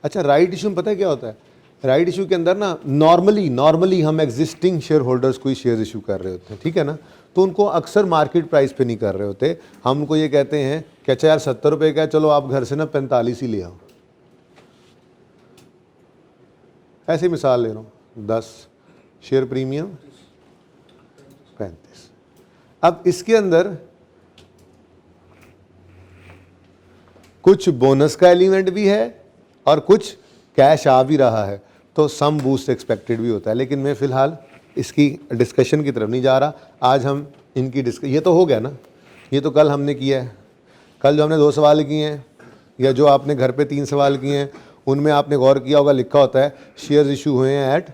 अच्छा राइट इशू में पता है क्या होता है? राइट इशू के अंदर ना नॉर्मली हम एग्जिस्टिंग शेयर होल्डर्स को ही शेयर इशू कर रहे होते हैं, ठीक है ना। तो उनको अक्सर मार्केट प्राइस पे नहीं कर रहे होते, हम उनको ये कहते हैं कि अच्छा यार 70 रुपये का है, चलो आप घर से ना 45 ही ले आओ। ऐसी मिसाल ले रहा हूँ, 10 शेयर प्रीमियम 35। अब इसके अंदर कुछ बोनस का एलिमेंट भी है और कुछ कैश आ भी रहा है, तो सम बूस्ट एक्सपेक्टेड भी होता है। लेकिन मैं फ़िलहाल इसकी डिस्कशन की तरफ नहीं जा रहा। आज हम इनकी ये तो हो गया ना, ये तो कल हमने किया है। कल जो हमने 2 सवाल किए हैं या जो आपने घर पे 3 सवाल किए हैं, उनमें आपने गौर किया होगा, लिखा होता है शेयर्स इशू हुए हैं एट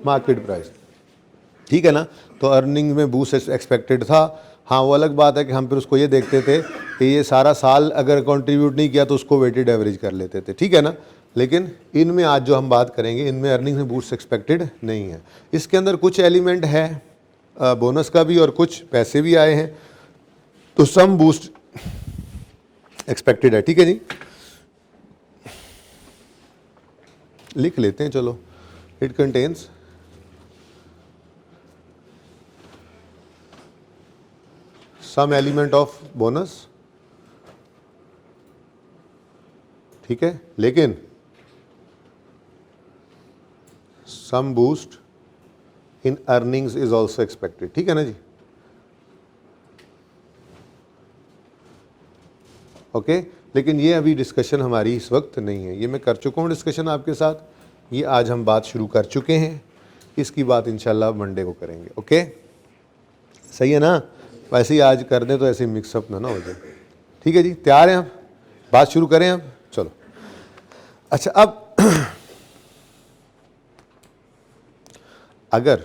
मार्केट प्राइस, ठीक है ना। तो अर्निंग में बूस्ट एक्सपेक्टेड था। हाँ, वो अलग बात है कि हम फिर उसको ये देखते थे कि ये सारा साल अगर कंट्रीब्यूट नहीं किया तो उसको वेटेड एवरेज कर लेते थे, ठीक है ना। लेकिन इनमें आज जो हम बात करेंगे, इनमें अर्निंग में बूस्ट एक्सपेक्टेड नहीं है। इसके अंदर कुछ एलिमेंट है बोनस का भी और कुछ पैसे भी आए हैं, तो सम बूस्ट एक्सपेक्टेड है, ठीक है जी। लिख लेते हैं, चलो। It contains some element of bonus, ठीक है, लेकिन some boost in earnings is also expected, ठीक है ना जी। ओके, लेकिन ये अभी डिस्कशन हमारी इस वक्त नहीं है, ये मैं कर चुका हूँ डिस्कशन आपके साथ। ये आज हम बात शुरू कर चुके हैं, इसकी बात इंशाल्लाह मंडे को करेंगे। ओके, सही है ना। वैसे ही आज कर दें तो ऐसे मिक्सअप ना हो जाए, ठीक है जी। तैयार हैं आप, बात शुरू करें अब, चलो। अच्छा, अब अगर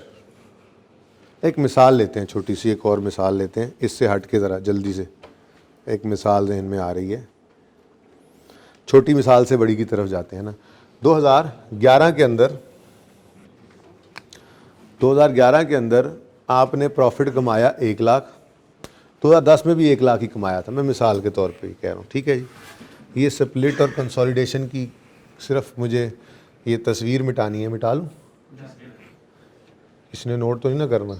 एक मिसाल लेते हैं, छोटी सी एक और मिसाल लेते हैं, इससे हट के ज़रा जल्दी से एक मिसाल ज़हन में आ रही है। छोटी मिसाल से बड़ी की तरफ जाते हैं ना। 2011 के अंदर आपने प्रॉफिट कमाया 1 लाख। 2010 में भी 1 लाख ही कमाया था, मैं मिसाल के तौर पे ही कह रहा हूँ, ठीक है जी। ये स्प्लिट और कंसोलिडेशन की सिर्फ मुझे ये तस्वीर मिटानी है, मिटा लूँ? इसने नोट तो नहीं ना करना?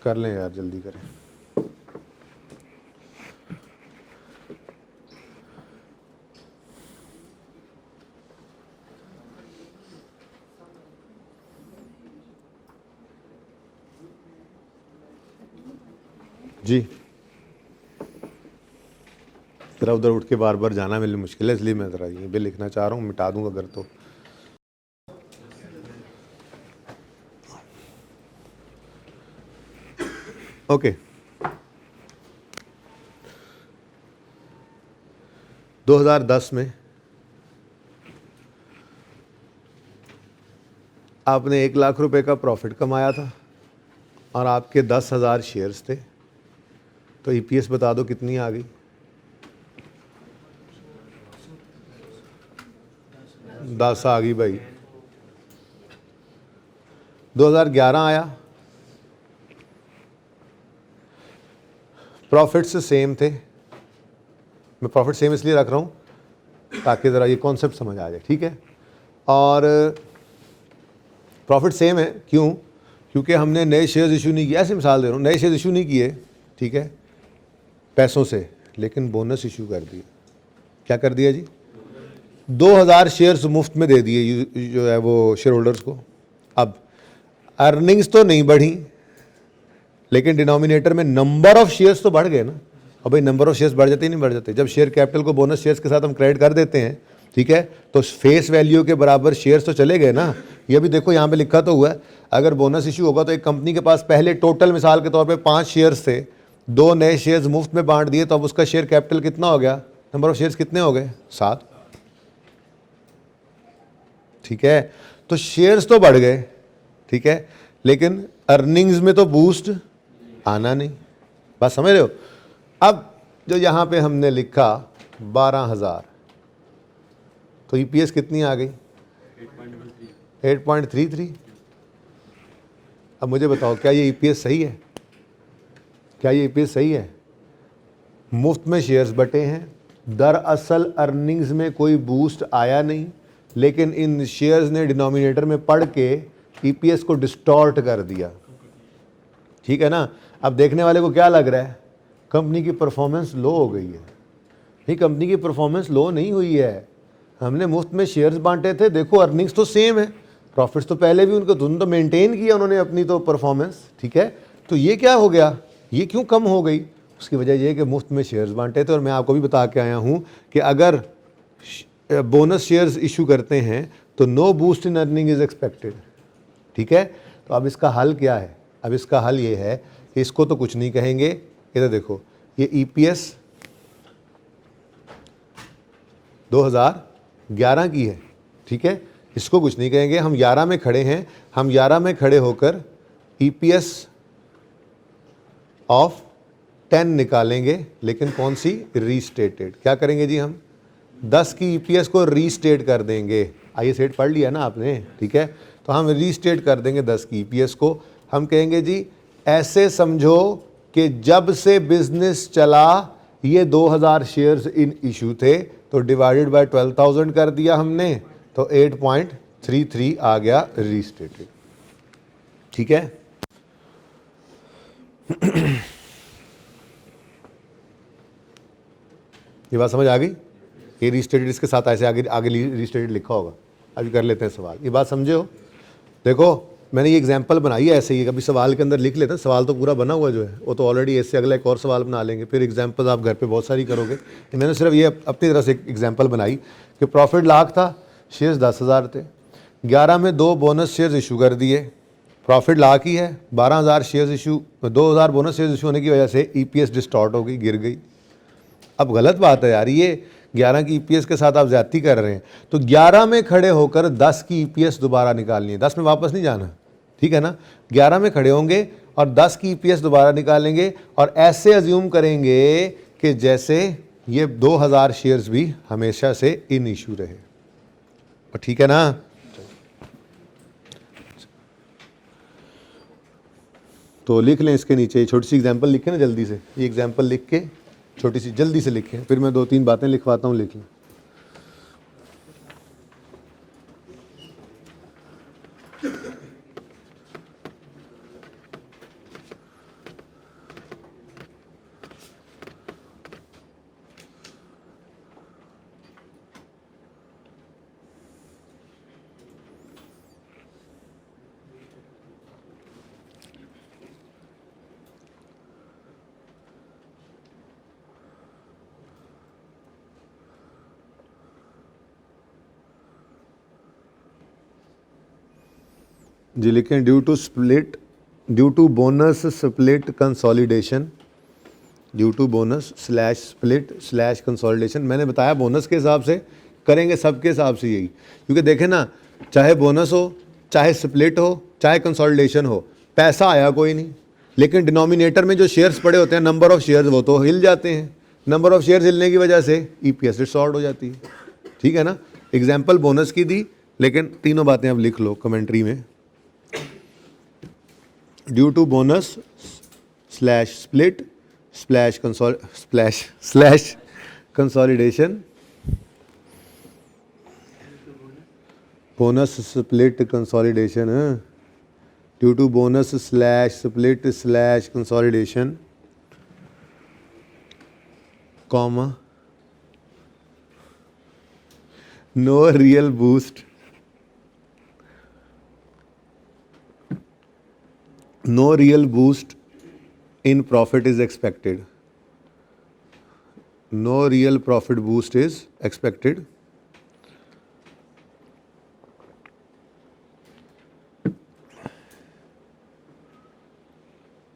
कर लें यार, जल्दी करें। जी, ज़रा उधर उठ के बार बार जाना मेरे लिए मुश्किल है, इसलिए मैं ज़रा यहीं पे लिखना चाह रहा हूँ। मिटा दूँ अगर तो। ओके, 2010 में आपने 1 लाख रुपए का प्रॉफिट कमाया था और आपके 10,000 शेयर्स थे, तो ईपीएस बता दो कितनी आ गई? 10 आ गई भाई। 2011 आया, प्रॉफिट्स सेम थे। मैं प्रॉफिट सेम इसलिए रख रहा हूँ ताकि ज़रा ये कॉन्सेप्ट समझ आ जाए, ठीक है। और प्रॉफिट सेम है, क्यों? क्योंकि हमने नए शेयर्स इशू नहीं किए। ऐसे मिसाल दे रहा हूँ, नए शेयर्स इशू नहीं किए, ठीक है, पैसों से, लेकिन बोनस इशू कर दिया। क्या कर दिया जी? 2000 शेयर्स मुफ्त में दे दिए जो है वो शेयर होल्डर्स को। अब अर्निंग्स तो नहीं बढ़ी, लेकिन डिनोमिनेटर में नंबर ऑफ शेयर्स तो बढ़ गए ना। अब भाई नंबर ऑफ शेयर्स बढ़ जाते ही नहीं बढ़ जाते? जब शेयर कैपिटल को बोनस शेयर्स के साथ हम क्रेडिट कर देते हैं, ठीक है, तो फेस वैल्यू के बराबर शेयर्स तो चले गए ना। ये भी देखो यहाँ पे लिखा तो हुआ है, अगर बोनस इशू होगा तो एक कंपनी के पास पहले टोटल मिसाल के तौर पे 5 शेयर्स थे, 2 नए शेयर्स मुफ्त में बांट दिए, तो अब उसका शेयर कैपिटल कितना हो गया? नंबर ऑफ शेयर्स कितने हो गए? 7, ठीक है। तो शेयर्स तो बढ़ गए, ठीक है, लेकिन अर्निंग्स में तो बूस्ट आना नहीं। बात समझ रहे हो? अब जो यहाँ पे हमने लिखा 12,000, तो ईपीएस कितनी आ गई? 8.33। अब मुझे बताओ, क्या ये ईपीएस सही है? क्या ये ईपीएस सही है? मुफ्त में शेयर्स बटे हैं, दरअसल अर्निंग्स में कोई बूस्ट आया नहीं, लेकिन इन शेयर्स ने डिनोमिनेटर में पढ़ के ईपीएस को डिस्टॉर्ट कर दिया, ठीक है ना। अब देखने वाले को क्या लग रहा है? कंपनी की परफॉर्मेंस लो हो गई है। नहीं, कंपनी की परफॉर्मेंस लो नहीं हुई है। हमने मुफ्त में शेयर्स बांटे थे, देखो अर्निंग्स तो सेम है, प्रॉफिट्स तो पहले भी उनको धुन तो मेंटेन किया उन्होंने अपनी तो परफॉर्मेंस, ठीक है। तो ये क्या हो गया, ये क्यों कम हो गई? उसकी वजह ये है कि मुफ्त में शेयर्स बांटे थे। और मैं आपको भी बता के आया हूँ कि अगर बोनस शेयर्स इशू करते हैं तो no boost in earning is expected. ठीक है, तो अब इसका हल क्या है? अब इसका हल ये है कि इसको तो कुछ नहीं कहेंगे। इधर देखो, ये EPS 2011 की है, ठीक है, इसको कुछ नहीं कहेंगे। हम 11 में खड़े हैं, हम 11 में खड़े होकर EPS ऑफ 10 निकालेंगे, लेकिन कौन सी? रीस्टेटेड। क्या करेंगे जी? हम 10 की EPS को रीस्टेट कर देंगे। आइए, सेट पढ़ लिया ना आपने, ठीक है, तो हम रीस्टेट कर देंगे 10 की EPS को। हम कहेंगे जी ऐसे समझो कि जब से बिजनेस चला ये 2000 शेयर्स इन इशू थे, तो डिवाइडेड बाय 12,000 कर दिया हमने, तो 8.33 आ गया रीस्टेटेड। ठीक है, ये बात समझ आ गई? ये रीस्टेटेड इसके साथ ऐसे आगे आगे रीस्टेटेड लिखा होगा। अभी कर लेते हैं सवाल, ये बात समझे हो? देखो, मैंने ये एग्जांपल बनाई है ऐसे ही, कभी सवाल के अंदर लिख लेते हैं। सवाल तो पूरा बना हुआ जो है वो तो ऑलरेडी, इससे अगला एक और सवाल बना लेंगे, फिर एग्जांपल्स आप घर पे बहुत सारी करोगे। मैंने सिर्फ ये अपनी तरह से एक एग्जांपल बनाई कि प्रॉफिट 1,00,000 था, शेयर्स 10,000 थे, 11 में 2 बोनस शेयर्स इशू कर दिए, प्रॉफिट 1,00,000 ही है, 12,000 shares issue, 2,000 bonus shares issue होने की वजह से EPS डिस्टॉर्ट हो गई, गिर गई। अब गलत बात है यार, ये 11 की EPS के साथ आप ज्यादती कर रहे हैं। तो 11 में खड़े होकर 10 की EPS दोबारा निकालनी है, 10 में वापस नहीं जाना, ठीक है ना? 11 में खड़े होंगे और 10 की EPS दोबारा निकालेंगे और ऐसे अज्यूम करेंगे कि जैसे ये 2,000 शेयर्स भी हमेशा से इन इशू रहे। और ठीक है ना? तो लिख लें इसके नीचे छोटी सी एग्जांपल लिखें ना जल्दी से, ये एग्जांपल लिख के छोटी सी जल्दी से लिखें, फिर मैं 2-3 बातें लिखवाता हूँ, लिख लें। जी लिखें, due to bonus split consolidation, due to bonus slash split slash consolidation. मैंने बताया बोनस के हिसाब से करेंगे, सबके हिसाब से यही, क्योंकि देखें ना, चाहे बोनस हो, चाहे स्प्लिट हो, चाहे कंसोलिडेशन हो, पैसा आया कोई नहीं, लेकिन डिनोमिनेटर में जो शेयर्स पड़े होते हैं, नंबर ऑफ शेयर्स, वो तो हिल जाते हैं। नंबर ऑफ शेयर्स हिलने की वजह से EPS डिस्टॉर्ट हो जाती है। ठीक है ना? एग्जाम्पल बोनस की दी, लेकिन तीनों बातें अब लिख लो कमेंट्री में। Due to bonus slash split slash consolidation, bonus split consolidation, due to bonus slash split slash consolidation, comma, no real boost, no real boost in profit is expected, no real profit boost is expected,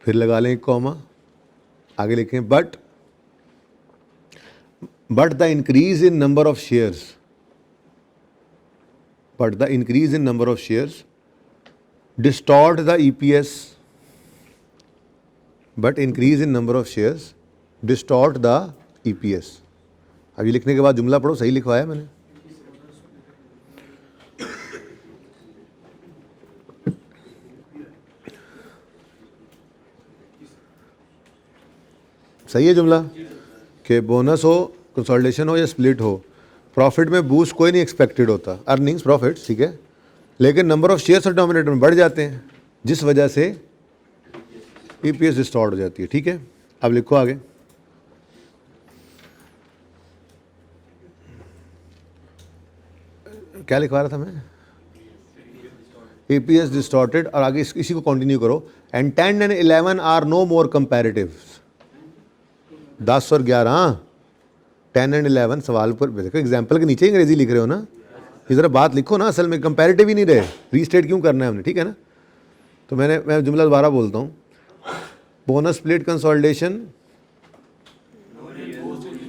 फिर लगा लें comma, आगे लिखें but the increase in number of shares, but the increase in number of shares distort the EPS, but increase in number of shares distort the EPS। अब ये लिखने के बाद जुमला पढ़ो, सही लिखवाया मैंने। सही है जुमला कि बोनस हो, कंसोलिडेशन हो या स्प्लिट हो, प्रॉफिट में बूस्ट कोई नहीं एक्सपेक्टेड होता, अर्निंग्स प्रॉफिट, ठीक है, लेकिन नंबर ऑफ शेयर्स और डिनोमिनेटर में बढ़ जाते हैं, जिस वजह से EPS डिस्टॉर्ट हो जाती है। ठीक है, अब लिखो आगे। क्या लिखवा रहा था मैं? EPS डिस्टॉर्टेड, और आगे इसी को कंटिन्यू करो, and 10 and 11 are no more comparative. 10 और 11, हाँ 10 एंड 11 सवाल पर देखो, एग्जाम्पल के नीचे अंग्रेजी लिख रहे हो ना, ये जरा बात लिखो ना, असल में कंपैरेटिव ही नहीं रहे, रीस्टेट क्यों करना है हमने, ठीक है ना। तो मैं जुमला दोबारा बोलता हूँ, bonus split consolidation,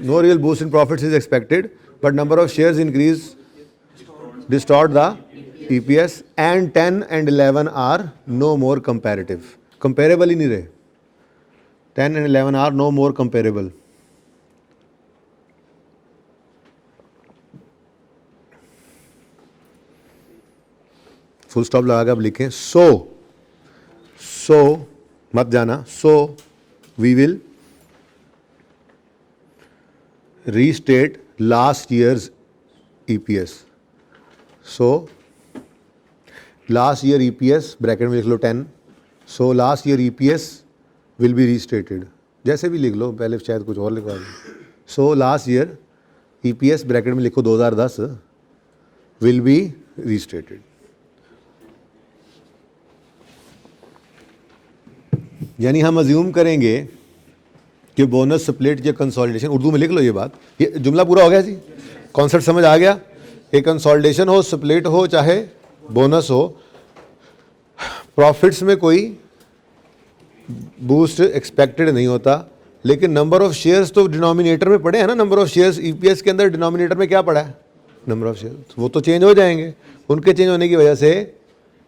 no real boost in profits is expected, but number of shares increase distort the EPS, and 10 and 11 are no more comparative. Comparable ही नहीं रहे, 10 and 11 are no more comparable. Full stop लगा के अब लिखें, सो मत जाना, so we will restate last year's EPS. So last year EPS bracket में लिख लो 10. So last year EPS will be restated. जैसे भी लिख लो, पहले शायद कुछ और लिखवा दो. So last year EPS bracket में लिखो 2010 will be restated. यानी हम अज्यूम करेंगे कि बोनस स्प्लिट या कंसोलिडेशन, उर्दू में लिख लो ये बात, ये जुमला पूरा हो गया जी, कॉन्सेप्ट समझ आ गया। एक कंसोलिडेशन हो, स्प्लिट हो, चाहे बोनस हो, प्रॉफिट्स में कोई बूस्ट एक्सपेक्टेड नहीं होता, लेकिन नंबर ऑफ शेयर्स तो डिनोमिनेटर में पड़े हैं ना, नंबर ऑफ शेयर्स ईपीएस के अंदर डिनोमिनेटर में क्या पड़ा है, नंबर ऑफ शेयर्स, वो तो चेंज हो जाएंगे, उनके चेंज होने की वजह से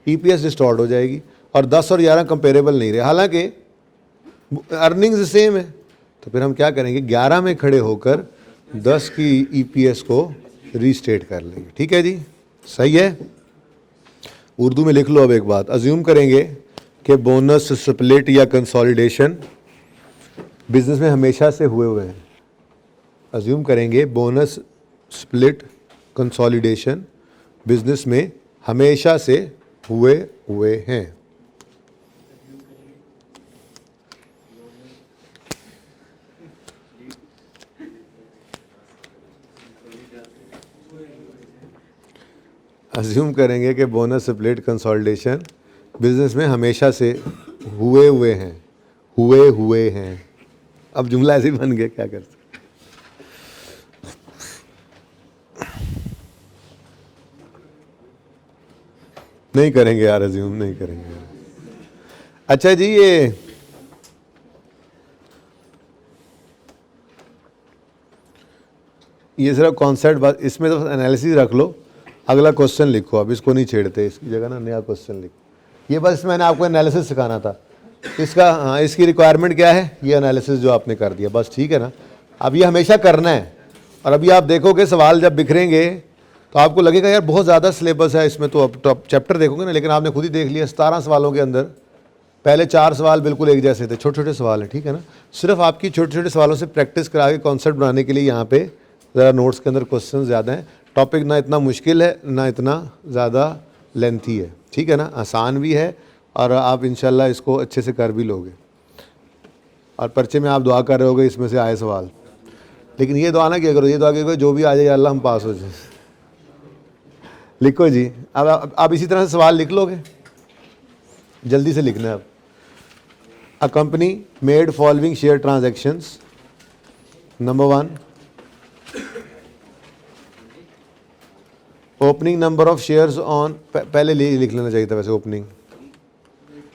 ईपीएस डिस्टॉर्ट हो जाएगी, और 10 और 11 कंपेरेबल नहीं रहे, हालांकि अर्निंग्स सेम है। तो फिर हम क्या करेंगे, 11 में खड़े होकर 10 की ईपीएस को रीस्टेट कर लेंगे, ठीक है जी, सही है। उर्दू में लिख लो अब एक बात, अज्यूम करेंगे कि बोनस स्प्लिट या कंसोलिडेशन बिजनेस में हमेशा से हुए हैं। अज्यूम करेंगे बोनस स्प्लिट कंसोलिडेशन बिजनेस में हमेशा से हुए हैं। अज्यूम करेंगे कि बोनस स्प्लिट कंसोलिडेशन बिजनेस में हमेशा से हुए हैं। अब जुमला ऐसे ही बन गया, क्या कर सकते। नहीं करेंगे यार, अज्यूम नहीं करेंगे। अच्छा जी, ये सिर्फ कॉन्सेप्ट बात, इसमें तो एनालिसिस रख लो, अगला क्वेश्चन लिखो, अब इसको नहीं छेड़ते, इसकी जगह ना नया क्वेश्चन लिखो। ये बस मैंने आपको एनालिसिस सिखाना था इसका, हाँ इसकी रिक्वायरमेंट क्या है, ये एनालिसिस जो आपने कर दिया, बस ठीक है ना। अब ये हमेशा करना है, और अभी आप देखोगे सवाल जब बिखरेंगे तो आपको लगेगा यार बहुत ज़्यादा सिलेबस है इसमें, तो अब तो चैप्टर देखोगे ना, लेकिन आपने खुद ही देख लिया 17 सवालों के अंदर पहले 4 सवाल बिल्कुल एक जैसे थे, छोटे छोटे सवाल हैं, ठीक है ना। सिर्फ आपकी छोटे छोटे सवालों से प्रैक्टिस करा के कॉन्सेप्ट बनाने के लिए यहाँ पे ज़रा नोट्स के अंदर क्वेश्चन ज़्यादा हैं। टॉपिक ना इतना मुश्किल है, ना इतना ज़्यादा लेंथी है, ठीक है ना, आसान भी है, और आप इंशाल्लाह इसको अच्छे से कर भी लोगे। और पर्चे में आप दुआ कर रहे होगे इसमें से आए सवाल, लेकिन ये दुआ ना किया करो, ये दुआ किया करो जो भी आ जाए अल्लाह हम पास हो जाए। लिखो जी, अब आप इसी तरह से सवाल लिख लोगे, जल्दी से लिखना है अब। A company made following share transactions, number 1, opening number of shares on, पहले लिख लेना चाहिए था वैसे ओपनिंग।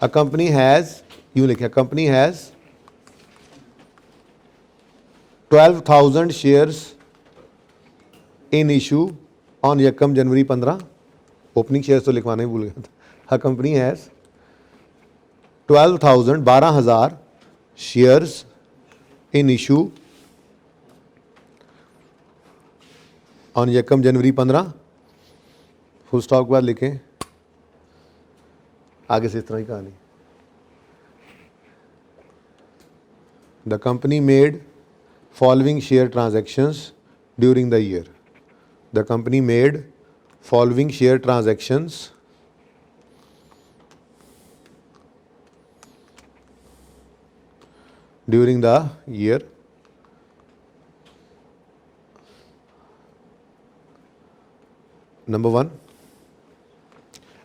अ कंपनी हैज़, यूँ लिखे, company has 12,000 shares in issue on यकम जनवरी 15, ओपनिंग शेयर्स तो लिखवाना ही भूल गया था। A company has 12,000 shares in issue on यकम जनवरी 15, फुल स्टॉप के बाद लिखें, आगे से इस तरह की कहानी। The company made following share transactions during the year. The company made following share transactions during the year. Number 1,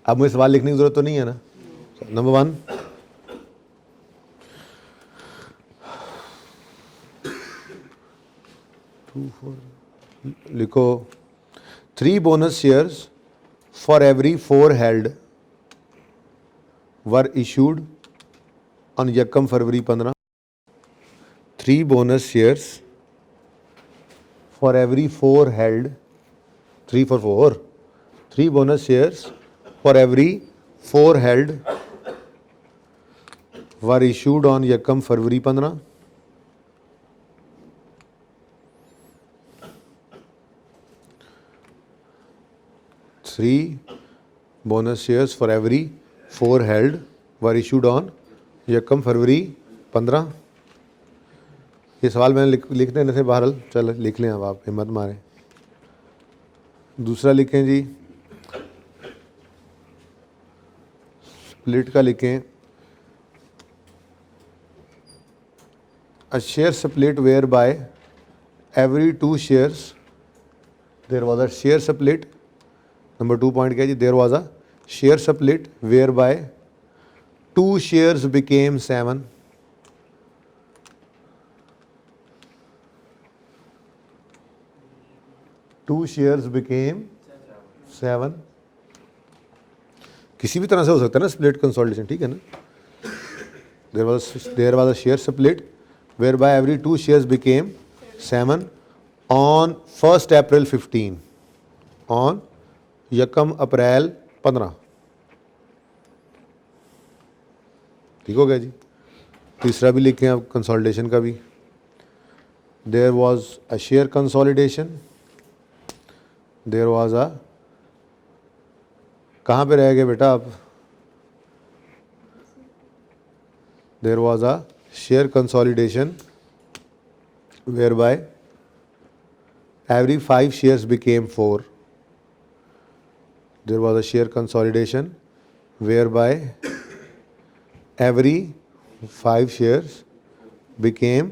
अब मुझे सवाल लिखने की जरूरत तो नहीं है ना। नंबर 1, लिखो 3 bonus shares for every 4 held were issued on यकम फरवरी 15। 3 bonus shares for every 4 held, 3 for 4, 3 bonus shares for every 4 held were issued on यकम फरवरी 15। Three bonus shares for every 4 held were issued on यकम फरवरी 15। ये सवाल मैंने लिख देने से बहरहाल, चलो लिख लें, अब आप हिम्मत मारें। दूसरा लिखें जी, स्प्लिट का लिखें, a share split whereby every 2 shares there was a share split. Number 2 point क्या है जी, there was a share split whereby 2 shares became 7। 2 shares became 7। किसी भी तरह से हो सकता है ना स्प्लिट कंसोलिडेशन, ठीक है ना। There was a share split whereby every 2 shares became 7 on 1 April 15, on यकम अप्रैल 15। ठीक हो गया जी। तीसरा भी लिखें अब कंसोलिडेशन का भी, there was a share consolidation, there was a, कहाँ पे रह गए बेटा आप, there was a share consolidation whereby every 5 shares became 4। There was a share consolidation whereby every 5 shares became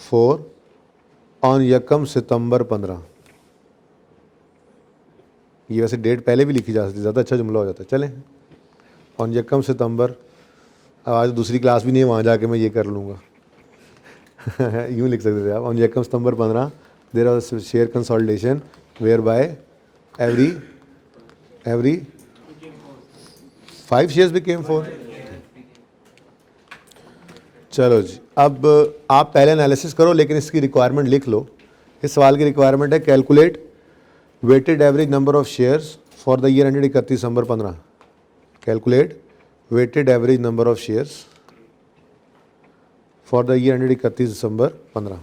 4 on यकम सितंबर 15। ये वैसे डेट पहले भी लिखी जा सकती है, ज़्यादा अच्छा जुमला हो जाता है। चलें, ऑन यकम सितंबर, अब आज दूसरी क्लास भी नहीं है, वहाँ जाके मैं ये कर लूँगा। यूँ लिख सकते थे आप, ऑन यकम सितंबर 15 there was share consolidation whereby every 5 shares became 4। चलो जी, अब आप पहले एनालिसिस करो, लेकिन इसकी रिक्वायरमेंट लिख लो। इस सवाल की रिक्वायरमेंट है calculate weighted average number of shares for the year ended 31 December 15। Calculate weighted average number of shares for the year ended 31 December 15।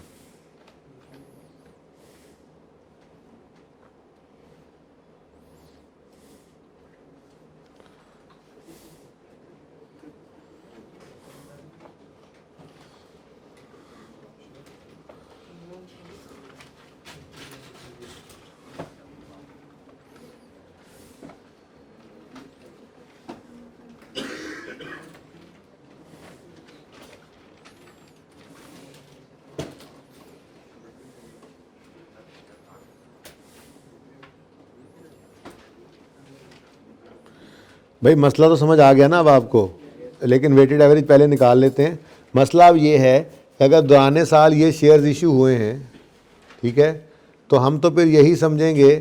भाई मसला तो समझ आ गया ना अब आपको, लेकिन वेटेड एवरेज पहले निकाल लेते हैं। मसला अब ये है कि अगर दौरान साल ये शेयर्स इशू हुए हैं, ठीक है, तो हम तो फिर यही समझेंगे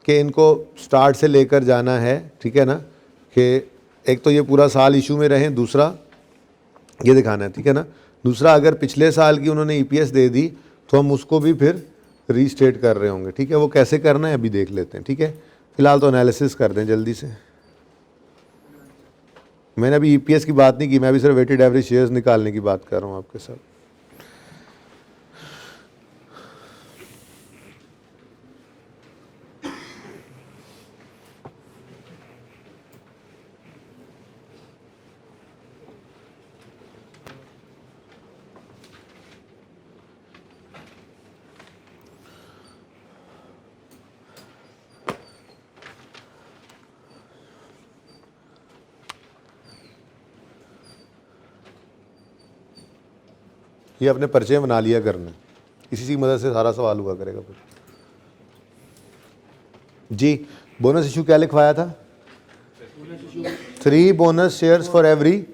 कि इनको स्टार्ट से लेकर जाना है, ठीक है ना, कि एक तो ये पूरा साल इशू में रहें, दूसरा ये दिखाना है, ठीक है ना। दूसरा, अगर पिछले साल की उन्होंने ईपीएस दे दी तो हम उसको भी फिर रीस्टेट कर रहे होंगे, ठीक है। वो कैसे करना है अभी देख लेते हैं, ठीक है। फिलहाल तो एनालिसिस कर दें जल्दी से। मैंने अभी ईपीएस की बात नहीं की, मैं अभी सिर्फ वेटेड एवरेज शेयर्स निकालने की बात कर रहा हूँ आपके साथ। ये अपने परिचय बना लिया करना, इसी की मदद से सारा सवाल हुआ करेगा फिर। जी, बोनस इशू क्या लिखवाया था? 3 बोनस शेयर्स फॉर एवरी,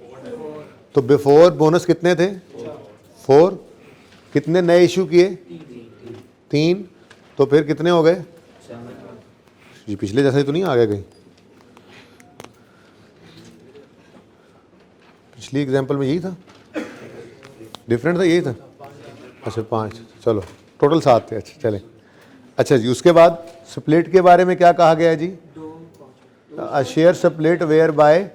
तो बिफोर बोनस कितने थे? 4। कितने नए इशू किए? 3। तो फिर कितने हो गए? ये पिछले जैसे तो नहीं आ गया कहीं? पिछली एग्जाम्पल में यही था, डिफरेंट था, यही था। अच्छा 5, चलो टोटल 7 थे। अच्छा चले। अच्छा जी, उसके बाद स्प्लिट के बारे में क्या कहा गया है जी? A share split whereby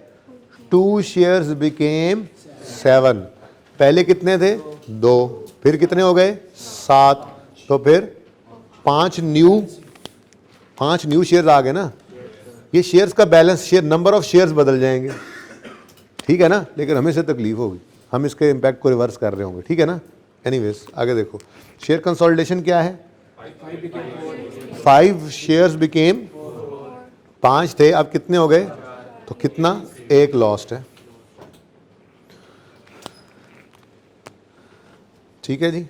2 shares became 7। पहले कितने थे? 2, फिर कितने हो गए? 7। तो फिर 5 न्यू शेयर्स आ गए ना। ये शेयर्स का balance, share number of shares बदल जाएंगे, ठीक है ना, लेकिन हमें से तकलीफ होगी, हम इसके इम्पैक्ट को रिवर्स कर रहे होंगे, ठीक है ना। एनीवेज आगे देखो, शेयर कंसोलिडेशन क्या है? 5 शेयर्स बिकेम, 5 थे अब कितने हो गए? तो कितना? 1 लॉस्ट है, ठीक है जी।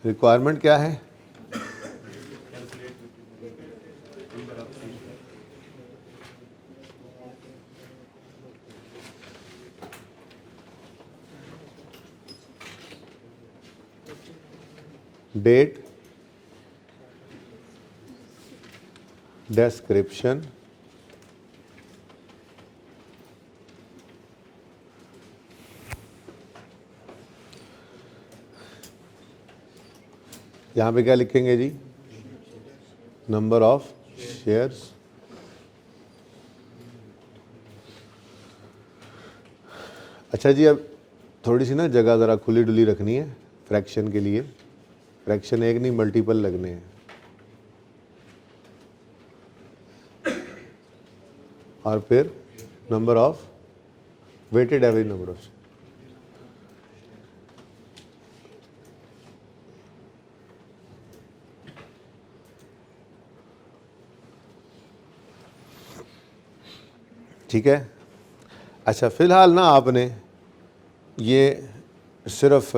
रिक्वायरमेंट क्या है? डेट, डिस्क्रिप्शन, यहां पे क्या लिखेंगे जी? नंबर ऑफ शेयर्स, अच्छा जी। अब थोड़ी सी ना जगह ज़रा खुली डुली रखनी है फ्रैक्शन के लिए, फ्रैक्शन एक नहीं मल्टीपल लगने हैं। और फिर number of weighted average number of, ठीक है। अच्छा फिलहाल ना आपने ये सिर्फ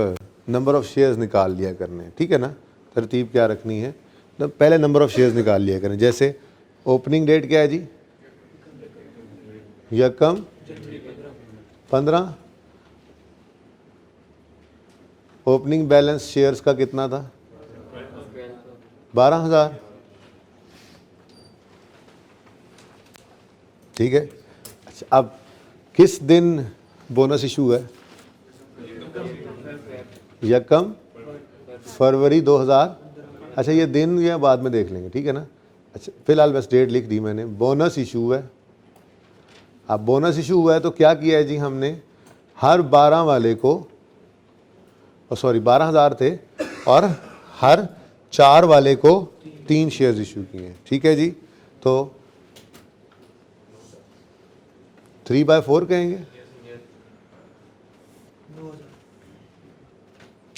नंबर ऑफ शेयर्स निकाल लिया करने, ठीक है ना। तरतीब क्या रखनी है? तो पहले नंबर ऑफ शेयर्स निकाल लिया करें। जैसे ओपनिंग डेट क्या है जी? यकम 15। ओपनिंग बैलेंस शेयर्स का कितना था? 12,000, ठीक है। अच्छा अब किस दिन बोनस इशू है? यकम फरवरी 2000। अच्छा ये दिन या बाद में देख लेंगे, ठीक है ना। अच्छा फिलहाल बस डेट लिख दी मैंने। बोनस इशू है, अब बोनस इशू हुआ है तो क्या किया है जी हमने? हर 12 वाले को, सॉरी 12,000 थे, और हर 4 वाले को 3 शेयर्स इशू किए हैं, ठीक है जी। तो 3/4 कहेंगे।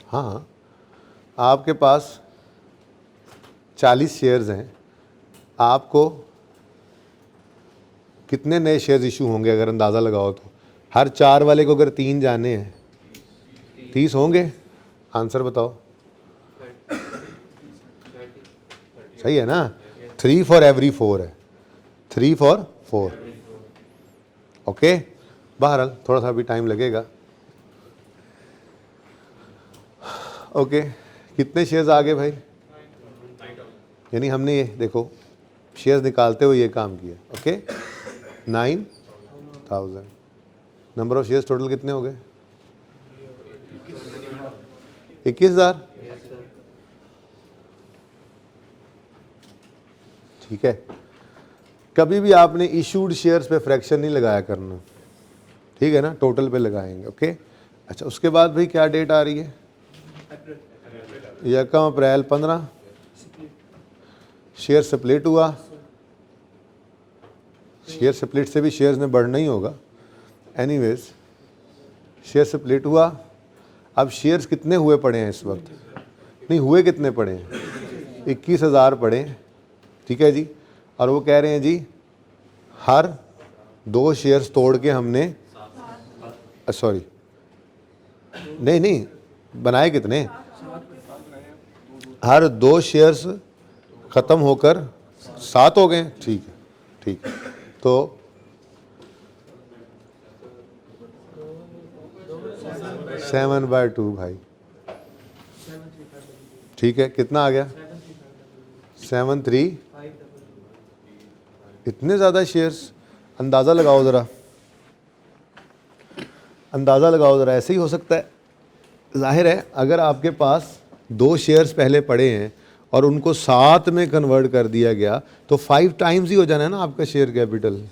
हाँ, आपके पास 40 शेयर्स हैं, आपको कितने नए शेयर्स इशू होंगे अगर अंदाज़ा लगाओ तो? हर 4 वाले को अगर 3 जाने हैं, 30 होंगे। आंसर बताओ, सही है ना? 3 फॉर एवरी 4 है, 3 फॉर 4, ओके। बहरहाल थोड़ा सा भी टाइम लगेगा, ओके। कितने शेयर्स आ गए भाई? यानी हमने ये देखो शेयर्स निकालते हुए ये काम किया, okay. 9,000। Number of shares total कितने हो गए? 21,000, ठीक है। कभी भी आपने इशूड शेयर्स पे फ्रैक्शन नहीं लगाया करना, ठीक है ना, टोटल पे लगाएंगे, ओके। अच्छा उसके बाद भाई क्या डेट आ रही है? यकम अप्रैल 15। शेयर स्प्लिट हुआ, शेयर स्प्लिट से भी शेयर्स में बढ़ना ही होगा, एनीवेज शेयर स्प्लिट हुआ। अब शेयर्स कितने हुए पड़े हैं इस वक्त? नहीं हुए कितने पड़े हैं? 21,000 पड़े हैं, ठीक है जी। और वो कह रहे हैं जी हर 2 शेयर्स तोड़ के हमने, सॉरी नहीं बनाए कितने? हर 2 शेयर्स ख़त्म होकर 7 हो गए। ठीक है, ठीक है। तो 7/2 भाई, ठीक है। कितना आ गया? 7,3। इतने ज़्यादा शेयर्स, अंदाज़ा लगाओ ज़रा, अंदाज़ा लगाओ ज़रा। ऐसे ही हो सकता है, जाहिर है अगर आपके पास 2 शेयर्स पहले पड़े हैं और उनको 7 में कन्वर्ट कर दिया गया तो 5 टाइम्स ही हो जाना है ना आपका शेयर कैपिटल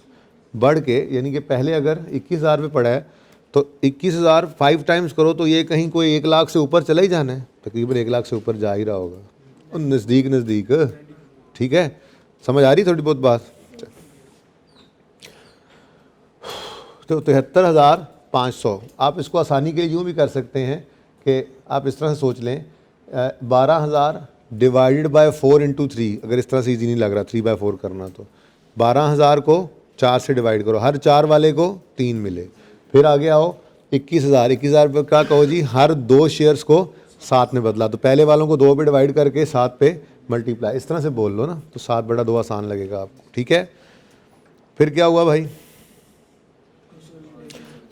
बढ़ के। यानी कि पहले अगर 21,000 पे पड़ा है तो 21,000 5 टाइम्स करो तो ये कहीं कोई 1 लाख से ऊपर चला ही जाना है, तकरीबन 1 लाख से ऊपर जा ही रहा होगा, और नज़दीक नज़दीक। ठीक है, समझ आ रही थोड़ी बहुत बात? तो 73,500। आप इसको आसानी के लिए यूँ भी कर सकते हैं कि आप इस तरह से सोच लें, 12,000 डिवाइडेड बाय 4 इंटू 3। अगर इस तरह से ईजी नहीं लग रहा 3/4 करना, तो 12,000 को 4 से डिवाइड करो, हर 4 वाले को 3 मिले। फिर आगे आओ 21,000। 21,000 पर क्या कहो जी, हर 2 शेयर्स को 7 में बदला, तो पहले वालों को 2 पे डिवाइड करके 7 पे मल्टीप्लाई, इस तरह से बोल लो ना, तो 7/2 आसान लगेगा आपको। ठीक है, फिर क्या हुआ भाई?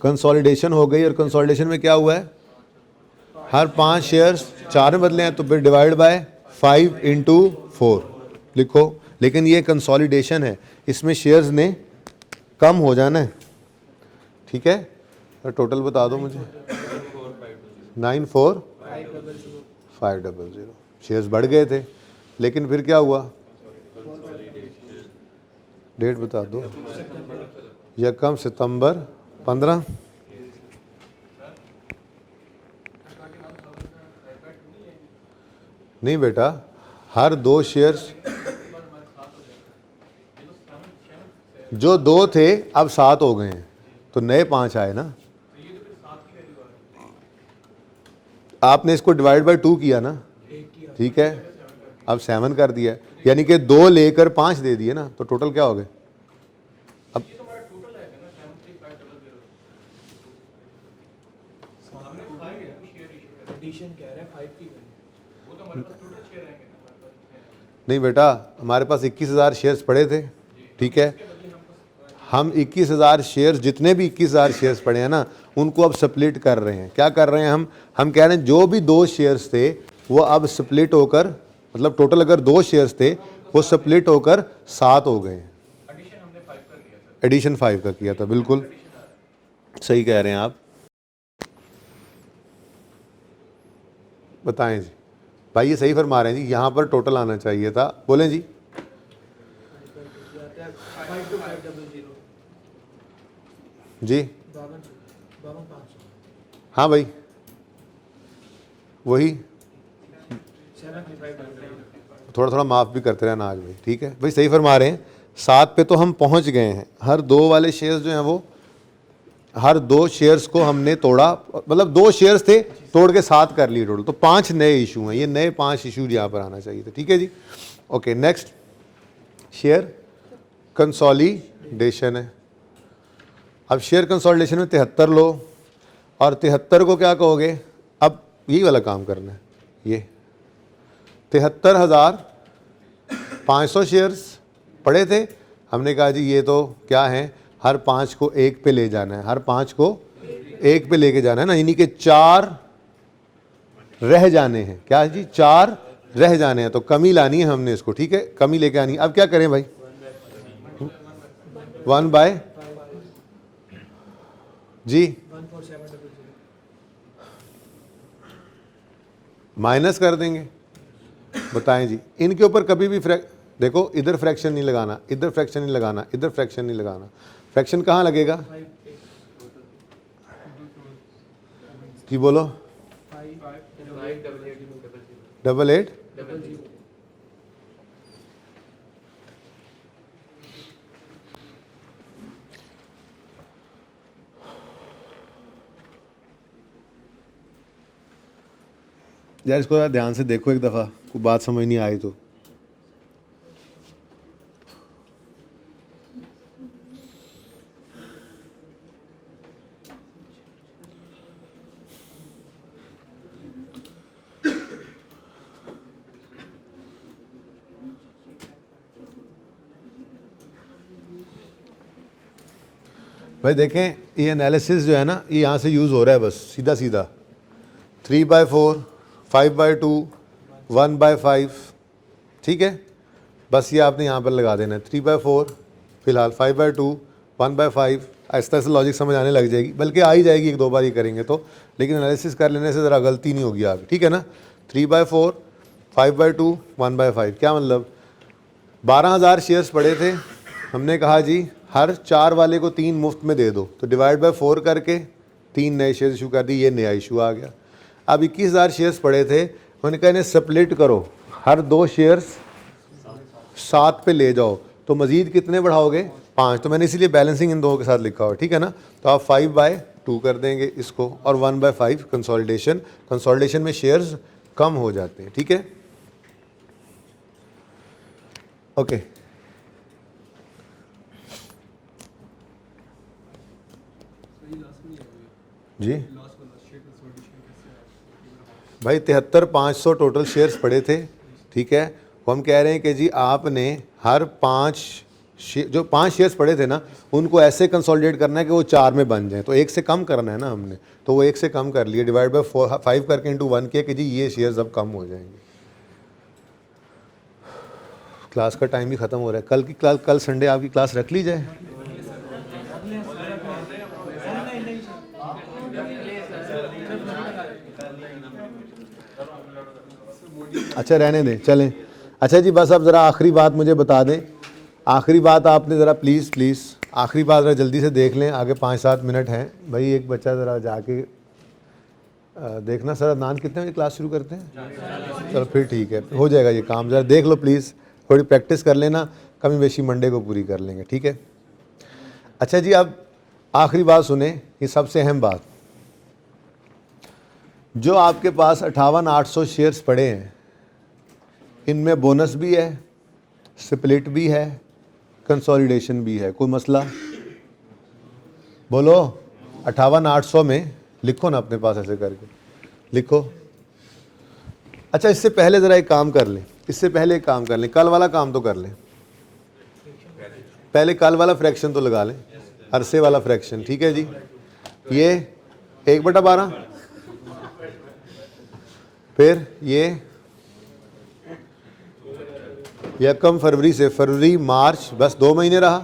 कंसोलिडेशन हो गई, और कंसोलिडेशन में क्या हुआ है, हर 5 शेयर्स 4 में बदले हैं, तो फिर डिवाइड बाय 5 इंटू 4 लिखो। लेकिन ये कंसोलिडेशन है, इसमें शेयर्स ने कम हो जाना है। ठीक है, तो टोटल बता दो मुझे। 94,500 शेयर्स बढ़ गए थे, लेकिन फिर क्या हुआ? डेट बता दो। यकम सितंबर 15। नहीं बेटा, हर 2 शेयर्स, जो 2 थे अब 7 हो गए हैं, तो नए 5 आए ना। आपने इसको डिवाइड बाय 2 किया ना, ठीक है, अब 7 कर दिया, यानी कि 2 लेकर 5 दे दिए ना, तो टोटल क्या हो गए? अब नहीं बेटा, हमारे पास 21,000 शेयर्स पड़े थे, ठीक है। हम 21,000 शेयर्स, जितने भी 21,000 शेयर्स पड़े हैं ना, उनको अब स्प्लिट कर रहे हैं। क्या कर रहे हैं हम कह रहे हैं जो भी 2 शेयर्स थे वो अब स्प्लिट होकर, मतलब टोटल अगर 2 शेयर्स थे वो स्प्लिट होकर 7 हो गए हैं। एडिशन 5 का किया था, बिल्कुल सही कह रहे हैं आप। बताएं जी भाई, ये सही फरमा रहे हैं जी, यहाँ पर टोटल आना चाहिए था। बोलें जी। जी हाँ भाई, वही थोड़ा थोड़ा माफ़ भी करते रहना आज भाई। ठीक है भाई, सही फरमा रहे हैं। 7 पे तो हम पहुंच गए हैं। हर 2 वाले शेयर्स जो हैं वो, हर 2 शेयर्स को हमने तोड़ा, मतलब 2 शेयर्स थे तोड़ के 7 कर लिए टोटल, तो 5 नए इशू हैं। ये नए 5 इशू यहाँ पर आना चाहिए थे। ठीक है जी, ओके। नेक्स्ट शेयर कंसोलिडेशन है। अब शेयर कंसोलिडेशन में 73 लो, और 73 को क्या कहोगे? अब यही वाला काम करना है। ये 73,500 शेयर्स पड़े थे, हमने कहा जी ये तो क्या है, हर 5 को 1 पे ले जाना है, हर 5 को 1 पे लेके जाना है ना, यानी कि 4 रह जाने हैं। क्या जी, 4 रह जाने हैं, तो कमी लानी है हमने इसको। ठीक है, कमी लेके आनी है। अब क्या करें भाई? 1 बाय जी माइनस कर देंगे। बताएं जी, इनके ऊपर कभी भी देखो, इधर फ्रैक्शन नहीं लगाना, इधर फ्रैक्शन नहीं लगाना, इधर फ्रैक्शन नहीं लगाना। फ्रैक्शन कहाँ लगेगा जी? बोलो। 88 यार, इसको यार ध्यान से देखो एक दफ़ा, कोई बात समझ नहीं आई तो। भाई देखें ये एनालिसिस जो है ना ये यहाँ से यूज़ हो रहा है, बस सीधा सीधा 3/4, 5/2, 1/5, ठीक है। बस ये आपने यहाँ पर लगा देना है 3/4 फिलहाल, 5/2, 1/5, ऐसा ऐसा लॉजिक समझ आने लग जाएगी, बल्कि आ ही जाएगी एक दो बार ही करेंगे तो, लेकिन एनालिसिस कर लेने से ज़रा गलती नहीं होगी आगे, ठीक है ना। 3/4, 5/2, 1/5 क्या मतलब, 12,000 शेयर्स पड़े थे, हमने कहा जी हर 4 वाले को 3 मुफ्त में दे दो, तो डिवाइड बाय 4 करके 3 नए शेयर इशू कर दी, ये नया इशू आ गया। अब 21,000 शेयर्स पड़े थे, उन्होंने कहा इन्हें स्प्लिट करो, हर 2 शेयर्स 7 पे ले जाओ, तो मज़ीद कितने बढ़ाओगे, 5, तो मैंने इसीलिए बैलेंसिंग इन दोनों के साथ लिखा हुआ, ठीक है ना। तो आप 5/2 कर देंगे इसको, और 1/5 कंसोलिडेशन, कंसोलिडेशन में शेयर्स कम हो जाते हैं, ठीक है, ओके। जी भाई 73,500 टोटल शेयर्स पड़े थे, ठीक है। वो हम कह रहे हैं कि जी आपने हर 5 जो 5 शेयर्स पड़े थे ना उनको ऐसे कंसोलिडेट करना है कि वो 4 में बन जाए, तो 1 से कम करना है ना हमने, तो वो 1 से कम कर लिए, डिवाइड बाय 5 करके इंटू 1 किया कि जी ये शेयर्स अब कम हो जाएंगे। क्लास का टाइम भी ख़त्म हो रहा है, कल संडे आपकी क्लास रख ली जाए। अच्छा रहने दें, चलें। अच्छा जी बस अब ज़रा आखिरी बात मुझे बता दें, आखिरी बात आपने ज़रा प्लीज़ आखिरी बात ज़रा जल्दी से देख लें, आगे 5-7 मिनट हैं। भाई एक बच्चा ज़रा जाके देखना सर अदनान कितने बजे क्लास शुरू करते हैं, चलो फिर ठीक है, हो जाएगा ये काम, ज़रा देख लो प्लीज़, थोड़ी प्रैक्टिस कर लेना, कमी बेशी मंडे को पूरी कर लेंगे, ठीक है। अच्छा जी अब आखिरी बात सुने, ये सबसे अहम बात, जो आपके पास 58,800 शेयर्स पड़े हैं, इनमें बोनस भी है, स्प्लिट भी है, कंसोलिडेशन भी है, कोई मसला बोलो। 58,800 में लिखो ना अपने पास, ऐसे करके लिखो। अच्छा इससे पहले ज़रा एक काम कर लें, कल वाला काम तो कर लें, पहले कल वाला फ्रैक्शन तो लगा लें, अरसे वाला फ्रैक्शन, ठीक है जी। ये 1/12, फिर ये कम फरवरी से फरवरी मार्च, बस 2 महीने रहा,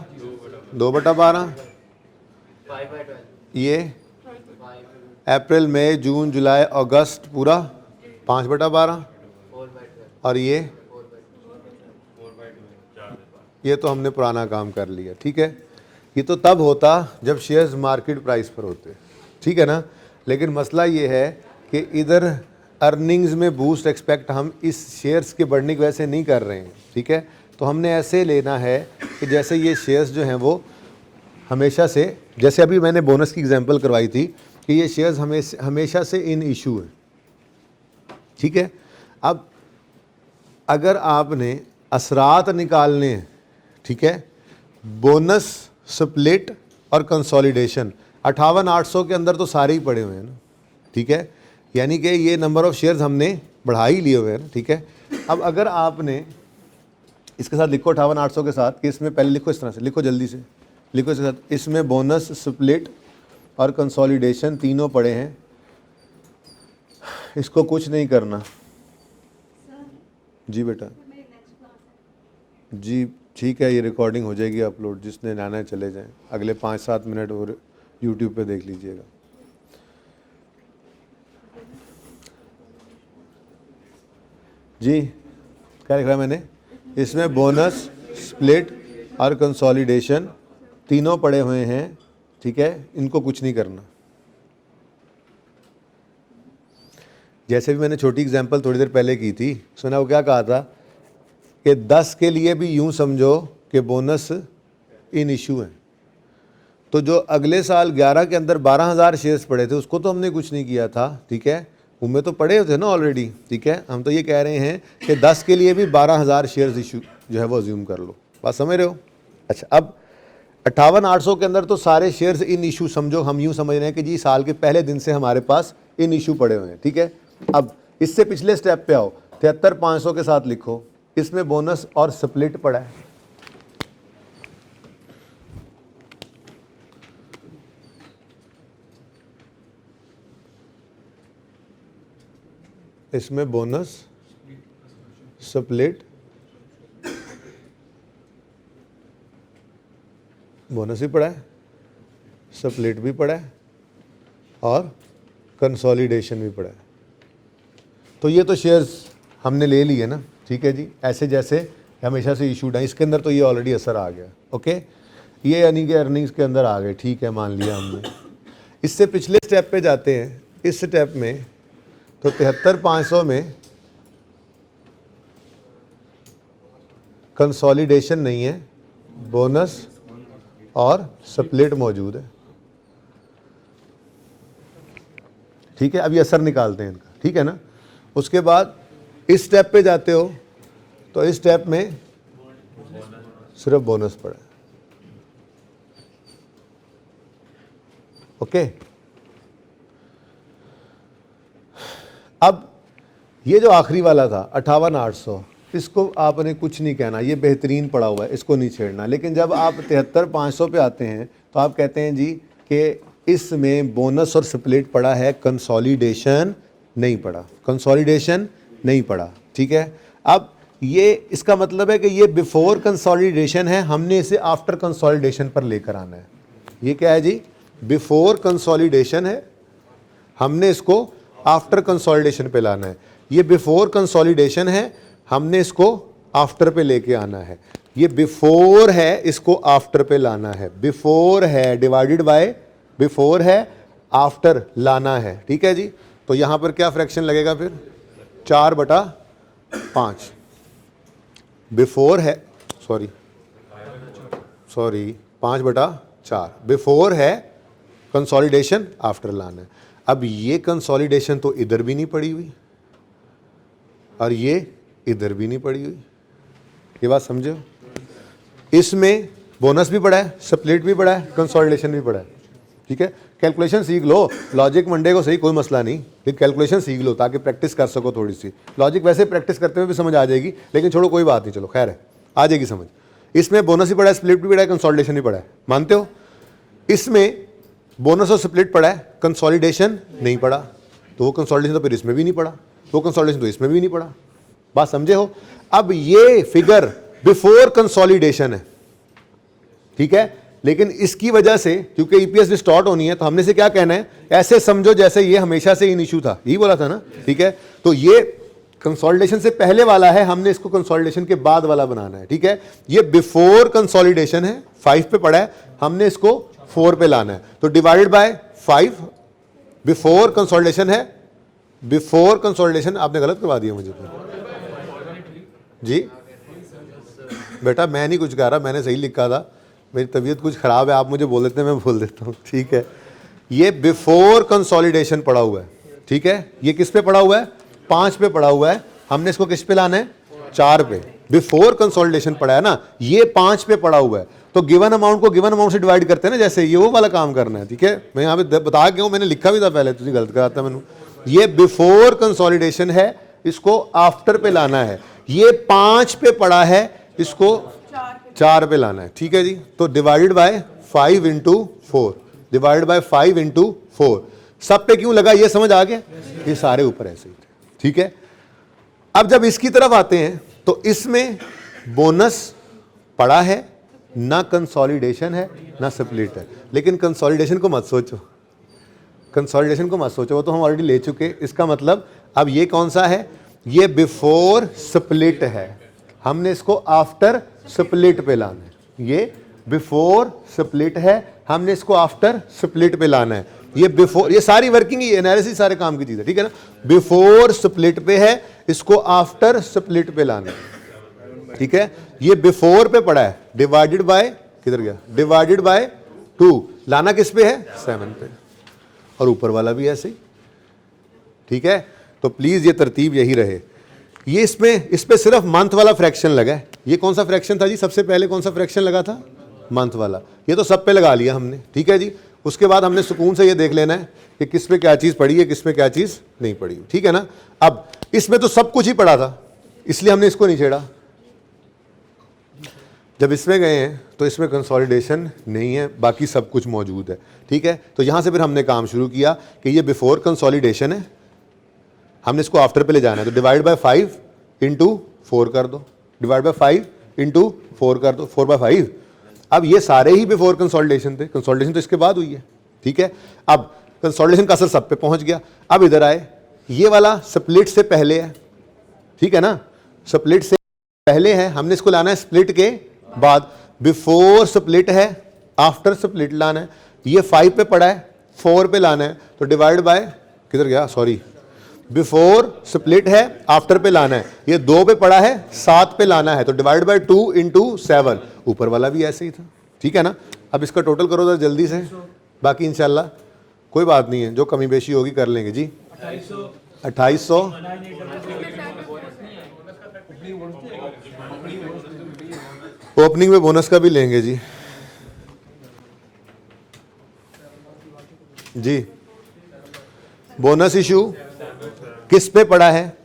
2/12, ये अप्रैल मई जून जुलाई अगस्त पूरा 5/12, और ये तो हमने पुराना काम कर लिया, ठीक है। ये तो तब होता जब शेयर्स मार्केट प्राइस पर होते, ठीक है ना। लेकिन मसला ये है कि इधर अर्निंग्स में बूस्ट एक्सपेक्ट हम इस शेयर्स के बढ़ने की वजह से नहीं कर रहे हैं, ठीक है। तो हमने ऐसे लेना है कि जैसे ये शेयर्स जो हैं वो हमेशा से, जैसे अभी मैंने बोनस की एग्जांपल करवाई थी कि ये शेयर्स हमेशा से इन इशू है, ठीक है। अब अगर आपने असरात निकालने हैं, ठीक है, बोनस, स्प्लिट और कंसोलिडेशन, 58,800 के अंदर तो सारे ही पड़े हुए हैं ना, ठीक है, यानी कि ये नंबर ऑफ़ शेयर्स हमने बढ़ा ही लिए हुए हैं ना, ठीक है। अब अगर आपने इसके साथ लिखो 58,800 के साथ कि इसमें पहले लिखो, इस तरह से लिखो, जल्दी से लिखो इसके साथ, इसमें बोनस, स्प्लिट और कंसोलिडेशन तीनों पड़े हैं, इसको कुछ नहीं करना। जी बेटा जी ठीक है, ये रिकॉर्डिंग हो जाएगी अपलोड, जिसने जाना है चले जाएं, अगले 5-7 मिनट और यूट्यूब पे देख लीजिएगा। जी क्या लिख रहा है मैंने, इसमें बोनस, स्प्लिट और कंसोलिडेशन तीनों पड़े हुए हैं, ठीक है, इनको कुछ नहीं करना। जैसे भी मैंने छोटी एग्जांपल थोड़ी देर पहले की थी, सुना वो क्या कहा था कि 10 के लिए भी यूं समझो कि बोनस इन इशू है, तो जो अगले साल 11 के अंदर 12,000 शेयर्स पड़े थे उसको तो हमने कुछ नहीं किया था, ठीक है, उनमें तो पड़े थे ना ऑलरेडी, ठीक है। हम तो ये कह रहे हैं कि 10 के लिए भी 12,000 शेयर्स इशू जो है वो अज्यूम कर लो, बात समझ रहे हो। अच्छा अब 58,800 के अंदर तो सारे शेयर्स इन इशू समझो, हम यूँ समझ रहे हैं कि जी साल के पहले दिन से हमारे पास इन इशू पड़े हुए हैं, ठीक है। अब इससे पिछले स्टेप पे आओ, 73,500 के साथ लिखो, इसमें बोनस और स्प्लिट पड़ा है, इसमें बोनस स्प्लिट, बोनस भी पड़ा है, स्प्लिट भी पड़ा है और कंसोलिडेशन भी पड़ा है। तो ये तो शेयर्स हमने ले लिए ना, ठीक है जी, ऐसे जैसे हमेशा से इशूड है, इसके अंदर तो ये ऑलरेडी असर आ गया। ओके, ये यानी कि अर्निंग्स के अंदर आ गए, ठीक है, मान लिया हमने। इससे पिछले स्टेप पे जाते हैं। इस स्टेप में तो 73,500 में कंसोलिडेशन नहीं है, बोनस और स्प्लिट मौजूद है, ठीक है। अभी असर निकालते हैं इनका, ठीक है ना। उसके बाद इस स्टेप पे जाते हो तो इस स्टेप में सिर्फ बोनस पड़ा है। ओके, अब ये जो आखिरी वाला था 58,800, इसको आपने कुछ नहीं कहना, ये बेहतरीन पड़ा हुआ है, इसको नहीं छेड़ना। लेकिन जब आप 73,500 पे आते हैं तो आप कहते हैं जी कि इसमें बोनस और स्प्लिट पड़ा है, कंसोलिडेशन नहीं पड़ा, कंसोलिडेशन नहीं पड़ा, ठीक है। अब ये इसका मतलब है कि ये बिफोर कंसोलिडेशन है, हमने इसे आफ्टर कंसोलिडेशन पर लेकर आना है। ये क्या है जी, बिफोर कंसोलिडेशन है, हमने इसको आफ्टर कंसोलिडेशन पे लाना है। ये बिफोर कंसोलिडेशन है, हमने इसको आफ्टर पे लेके आना है। ये बिफोर है, इसको आफ्टर पे लाना है। बिफोर है डिवाइडेड बाय बिफोर है, आफ्टर लाना है, ठीक है जी। तो यहां पर क्या फ्रैक्शन लगेगा फिर, 4/5 बिफोर है, सॉरी 5/4 बिफोर है कंसोलिडेशन, आफ्टर लाना है। अब ये कंसोलिडेशन तो इधर भी नहीं पड़ी हुई और ये इधर भी नहीं पड़ी हुई, ये बात समझो। इसमें बोनस भी पड़ा है, स्प्लिट भी पड़ा है, कंसोलिडेशन भी पड़ा है, ठीक है। कैलकुलेशन सीख लो, लॉजिक मंडे को सही, कोई मसला नहीं, लेकिन कैलकुलेशन सीख लो ताकि प्रैक्टिस कर सको थोड़ी सी। लॉजिक वैसे प्रैक्टिस करते हुए भी समझ आ जाएगी, लेकिन छोड़ो कोई बात नहीं, चलो खैर है, आ जाएगी समझ। इसमें बोनस भी पड़ा है, स्प्लिट भी पड़ा है, कंसोलिडेशन भी पड़ा है, मानते हो। इसमें बोनस और स्प्लिट पड़ा है, कंसोलिडेशन नहीं पड़ा, तो वो कंसोलिडेशन तो फिर इसमें भी नहीं पड़ा, वो कंसोलिडेशन तो इसमें भी नहीं पड़ा, बात समझे हो। अब ये फिगर बिफोर कंसोलिडेशन है, ठीक है, लेकिन इसकी वजह से क्योंकि ईपीएस डिस्टॉर्ट होनी है, तो हमने से क्या कहना है, ऐसे समझो जैसे ये हमेशा से इन इशू था, यही बोला था ना, ठीक है। तो ये कंसोलिडेशन से पहले वाला है, हमने इसको कंसोलिडेशन के बाद वाला बनाना है, ठीक है। ये बिफोर कंसोलिडेशन है, 5 पे पड़ा है, हमने इसको 4 पे लाना है, तो डिवाइडेड बाय 5 बिफोर कंसोलिडेशन है। बिफोर कंसोलिडेशन आपने गलत करवा दिया मुझे जी, बेटा मैं नहीं कुछ कह रहा, मैंने सही लिखा था, मेरी तबीयत कुछ ख़राब है, आप मुझे बोल देते हैं, मैं बोल देता हूँ, ठीक है। ये बिफोर कंसोलिडेशन पड़ा हुआ है, ठीक है। ये किस पे पड़ा हुआ है, 5 पे पड़ा हुआ है, हमने इसको किस पे लाना है, 4 पे। बिफोर कंसोलिडेशन पड़ा है ना, ये 5 पे पड़ा हुआ है, तो गिवन अमाउंट को गिवन अमाउंट से डिवाइड करते हैं ना, जैसे ये वो वाला काम करना है, ठीक है। मैं यहाँ पे बता के हूँ, मैंने लिखा भी था पहले, तुझे गलत कराता मैंने। ये बिफोर कंसोलिडेशन है, इसको आफ्टर पे लाना है। ये 5 पे पड़ा है, इसको 4 पे लाना है, ठीक है जी। तो डिवाइडेड बाय 5 × 4, डिवाइडेड बाय 5 × 4। सब पे क्यों लगा, ये समझ आ गया, ये सारे ऊपर ऐसे ही थे, ठीक है। अब जब इसकी तरफ आते हैं तो इसमें बोनस पड़ा है, ना कंसोलिडेशन है ना स्प्लिट है। लेकिन कंसोलिडेशन को मत सोचो, कंसोलिडेशन को मत सोचो, वो तो हम ऑलरेडी ले चुके। इसका मतलब अब ये कौन सा है, ये बिफोर स्प्लिट है, हमने इसको आफ्टर स्प्लिट पे लाना है। ये बिफोर स्प्लिट है, हमने इसको आफ्टर स्प्लिट पे लाना है। ये बिफोर, ये सारी वर्किंग एनालिसिस सारे काम की चीज है, ठीक है ना। बिफोर स्प्लिट पे है, इसको आफ्टर स्प्लिट पे लाना है, ठीक है। ये बिफोर पे पड़ा है, डिवाइडेड बाय किधर गया, डिवाइडेड बाय 2, लाना किस पे है, 7 पे, और ऊपर वाला भी ऐसे ही, ठीक है। तो प्लीज ये तरतीब यही रहे। ये इसमें इस पे सिर्फ मंथ वाला फ्रैक्शन लगा है। ये कौन सा फ्रैक्शन था जी, सबसे पहले कौन सा फ्रैक्शन लगा था, मंथ वाला। ये तो सब पे लगा लिया हमने, ठीक है जी। उसके बाद हमने सुकून से ये देख लेना है कि किस पे क्या चीज पड़ी है, किस पे क्या चीज नहीं पड़ी, ठीक है ना। अब इसमें तो सब कुछ ही पड़ा था, इसलिए हमने इसको नहीं छेड़ा। जब इसमें गए हैं तो इसमें कंसोलिडेशन नहीं है, बाकी सब कुछ मौजूद है, ठीक है। तो यहां से फिर हमने काम शुरू किया कि ये बिफोर कंसोलिडेशन है, हमने इसको आफ्टर पे ले जाना है, तो डिवाइड बाय 5 इंटू 4 कर दो, डिवाइड बाय 5 इंटू 4 कर दो, 4/5। अब ये सारे ही बिफोर कंसोलिडेशन थे, कंसोलिडेशन तो इसके बाद हुई है, ठीक है। अब कंसोलिडेशन का असर सब पे पहुंच गया। अब इधर आए, ये वाला स्प्लिट से पहले है, ठीक है ना, स्प्लिट से पहले है, हमने इसको लाना है स्प्लिट के बाद। बिफोर स्प्लिट है, आफ्टर स्प्लिट लाना है। ये 5 पे पड़ा है, 4 पे लाना है, तो डिवाइड बाय, किधर गया, सॉरी, बिफोर स्प्लिट है, आफ्टर पे लाना है। ये 2 पे पड़ा है, 7 पे लाना है, तो डिवाइड बाय 2 इंटू 7। ऊपर वाला भी ऐसे ही था, ठीक है ना। अब इसका टोटल करो जरा जल्दी से, बाकी इंशाल्लाह कोई बात नहीं है, जो कमी बेशी होगी कर लेंगे जी। 2800 ओपनिंग में बोनस का भी लेंगे जी। जी बोनस इशू किस पे पड़ा है,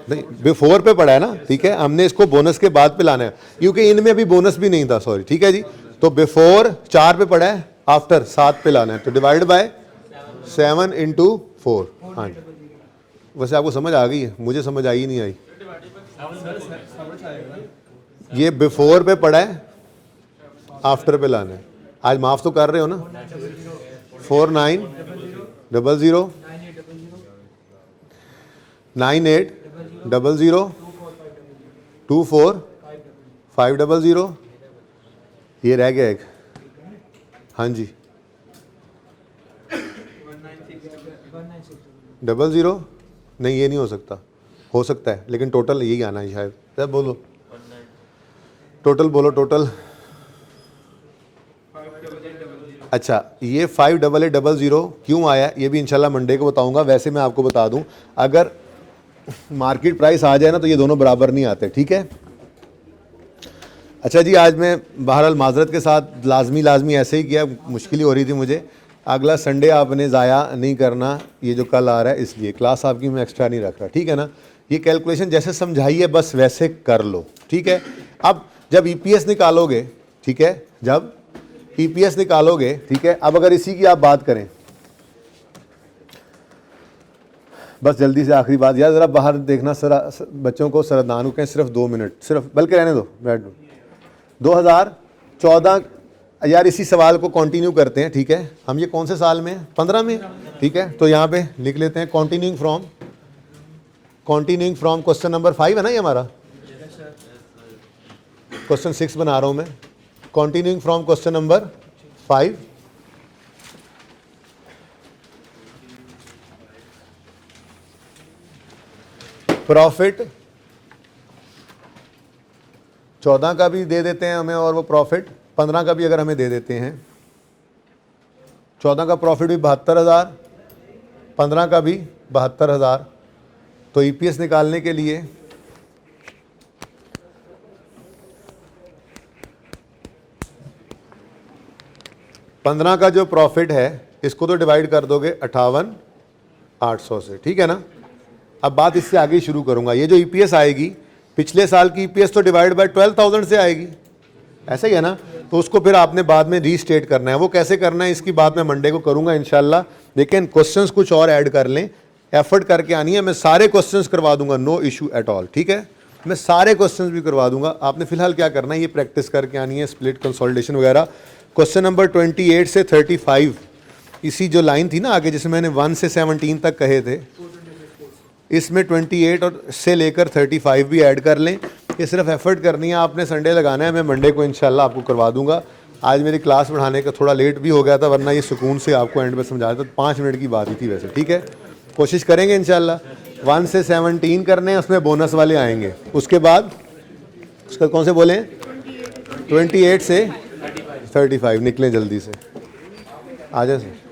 नहीं बिफोर पे पड़ा है ना, ठीक है। हमने इसको बोनस के बाद पे लाना है, क्योंकि इनमें अभी बोनस भी नहीं था, सॉरी, ठीक है जी। तो बिफोर 4 पे पड़ा है, आफ्टर 7 पे लाना है, तो डिवाइड बाय 7 इंटू 4। हाँ जी, वैसे आपको समझ आ गई है, मुझे समझ आई नहीं आई। ये बिफोर पे पड़ा है, आफ्टर पे लाना है। आज माफ तो कर रहे हो ना। 4900 9800 24 500, ये रह गया एक, हाँ जी 00, नहीं ये नहीं हो सकता, हो सकता है लेकिन टोटल यही आना है शायद। सब बोलो टोटल, बोलो टोटल। अच्छा, ये 5800 क्यों आया ये भी इंशाल्लाह मंडे को बताऊंगा। वैसे मैं आपको बता दूं, अगर मार्केट प्राइस आ जाए ना तो ये दोनों बराबर नहीं आते, ठीक है। अच्छा जी, आज मैं बहरहाल माजरत के साथ लाजमी ऐसे ही किया, मुश्किल ही हो रही थी मुझे। अगला संडे आपने ज़ाया नहीं करना, ये जो कल आ रहा है, इसलिए क्लास आपकी मैं एक्स्ट्रा नहीं रख रहा, ठीक है ना। ये कैलकुलेशन जैसे समझाई है बस वैसे कर लो, ठीक है। अब जब ईपीएस निकालोगे, ठीक है, जब ईपीएस निकालोगे, ठीक है। अब अगर इसी की आप बात करें, बस जल्दी से आखिरी बात यार, ज़रा बाहर देखना, बच्चों को सरदान रुकें सिर्फ 2 मिनट, सिर्फ, बल्कि रहने दो, बैठ दो। 2014 यार, इसी सवाल को कंटिन्यू करते हैं, ठीक है। हम ये कौन से साल में, 15 में, ठीक है। तो यहाँ पे लिख लेते हैं कंटिन्यूइंग फ्रॉम क्वेश्चन नंबर 5 है ना ये हमारा, क्वेश्चन 6 बना रहा हूँ मैं। Continuing from question number 5, profit 14 का भी दे देते हैं हमें, और वो प्रॉफिट 15 का भी अगर हमें दे देते हैं। 14 का प्रॉफिट भी 72,000, 15 का भी 72,000। तो ईपीएस निकालने के लिए पंद्रह का जो प्रॉफिट है इसको तो डिवाइड कर दोगे 58,800 से, ठीक है ना। अब बात इससे आगे शुरू करूंगा। ये जो ईपीएस आएगी, पिछले साल की ईपीएस तो डिवाइड बाय 12,000 से आएगी, ऐसा ही है ना। तो उसको फिर आपने बाद में रीस्टेट करना है। वो कैसे करना है इसकी बात मैं मंडे को करूंगा इंशाल्लाह। लेकिन क्वेश्चंस कुछ और ऐड कर लें, एफर्ट करके आनी है। मैं सारे क्वेश्चंस करवा दूंगा, नो इशू एट ऑल, ठीक है। मैं सारे क्वेश्चंस भी करवा दूंगा। आपने फिलहाल क्या करना है, ये प्रैक्टिस करके आनी है, स्प्लिट कंसोलिडेशन वगैरह। क्वेश्चन नंबर 28 से 35, इसी जो लाइन थी ना आगे जिसमें मैंने 1 से 17 तक कहे थे, इसमें 28 और से लेकर 35 भी ऐड कर लें। ये सिर्फ एफर्ट करनी है आपने, संडे लगाना है। मैं मंडे को इंशाल्लाह आपको करवा दूंगा। आज मेरी क्लास बढ़ाने का थोड़ा लेट भी हो गया था, वरना ये सुकून से आपको एंड में समझा देता। 5 मिनट की बात ही थी वैसे, ठीक है। कोशिश करेंगे इंशाल्लाह। 1 से 17 करने हैं, उसमें बोनस वाले आएंगे। उसके बाद उसका कौन से बोले, 28 से 35 निकलें जल्दी से, आ जाए सर।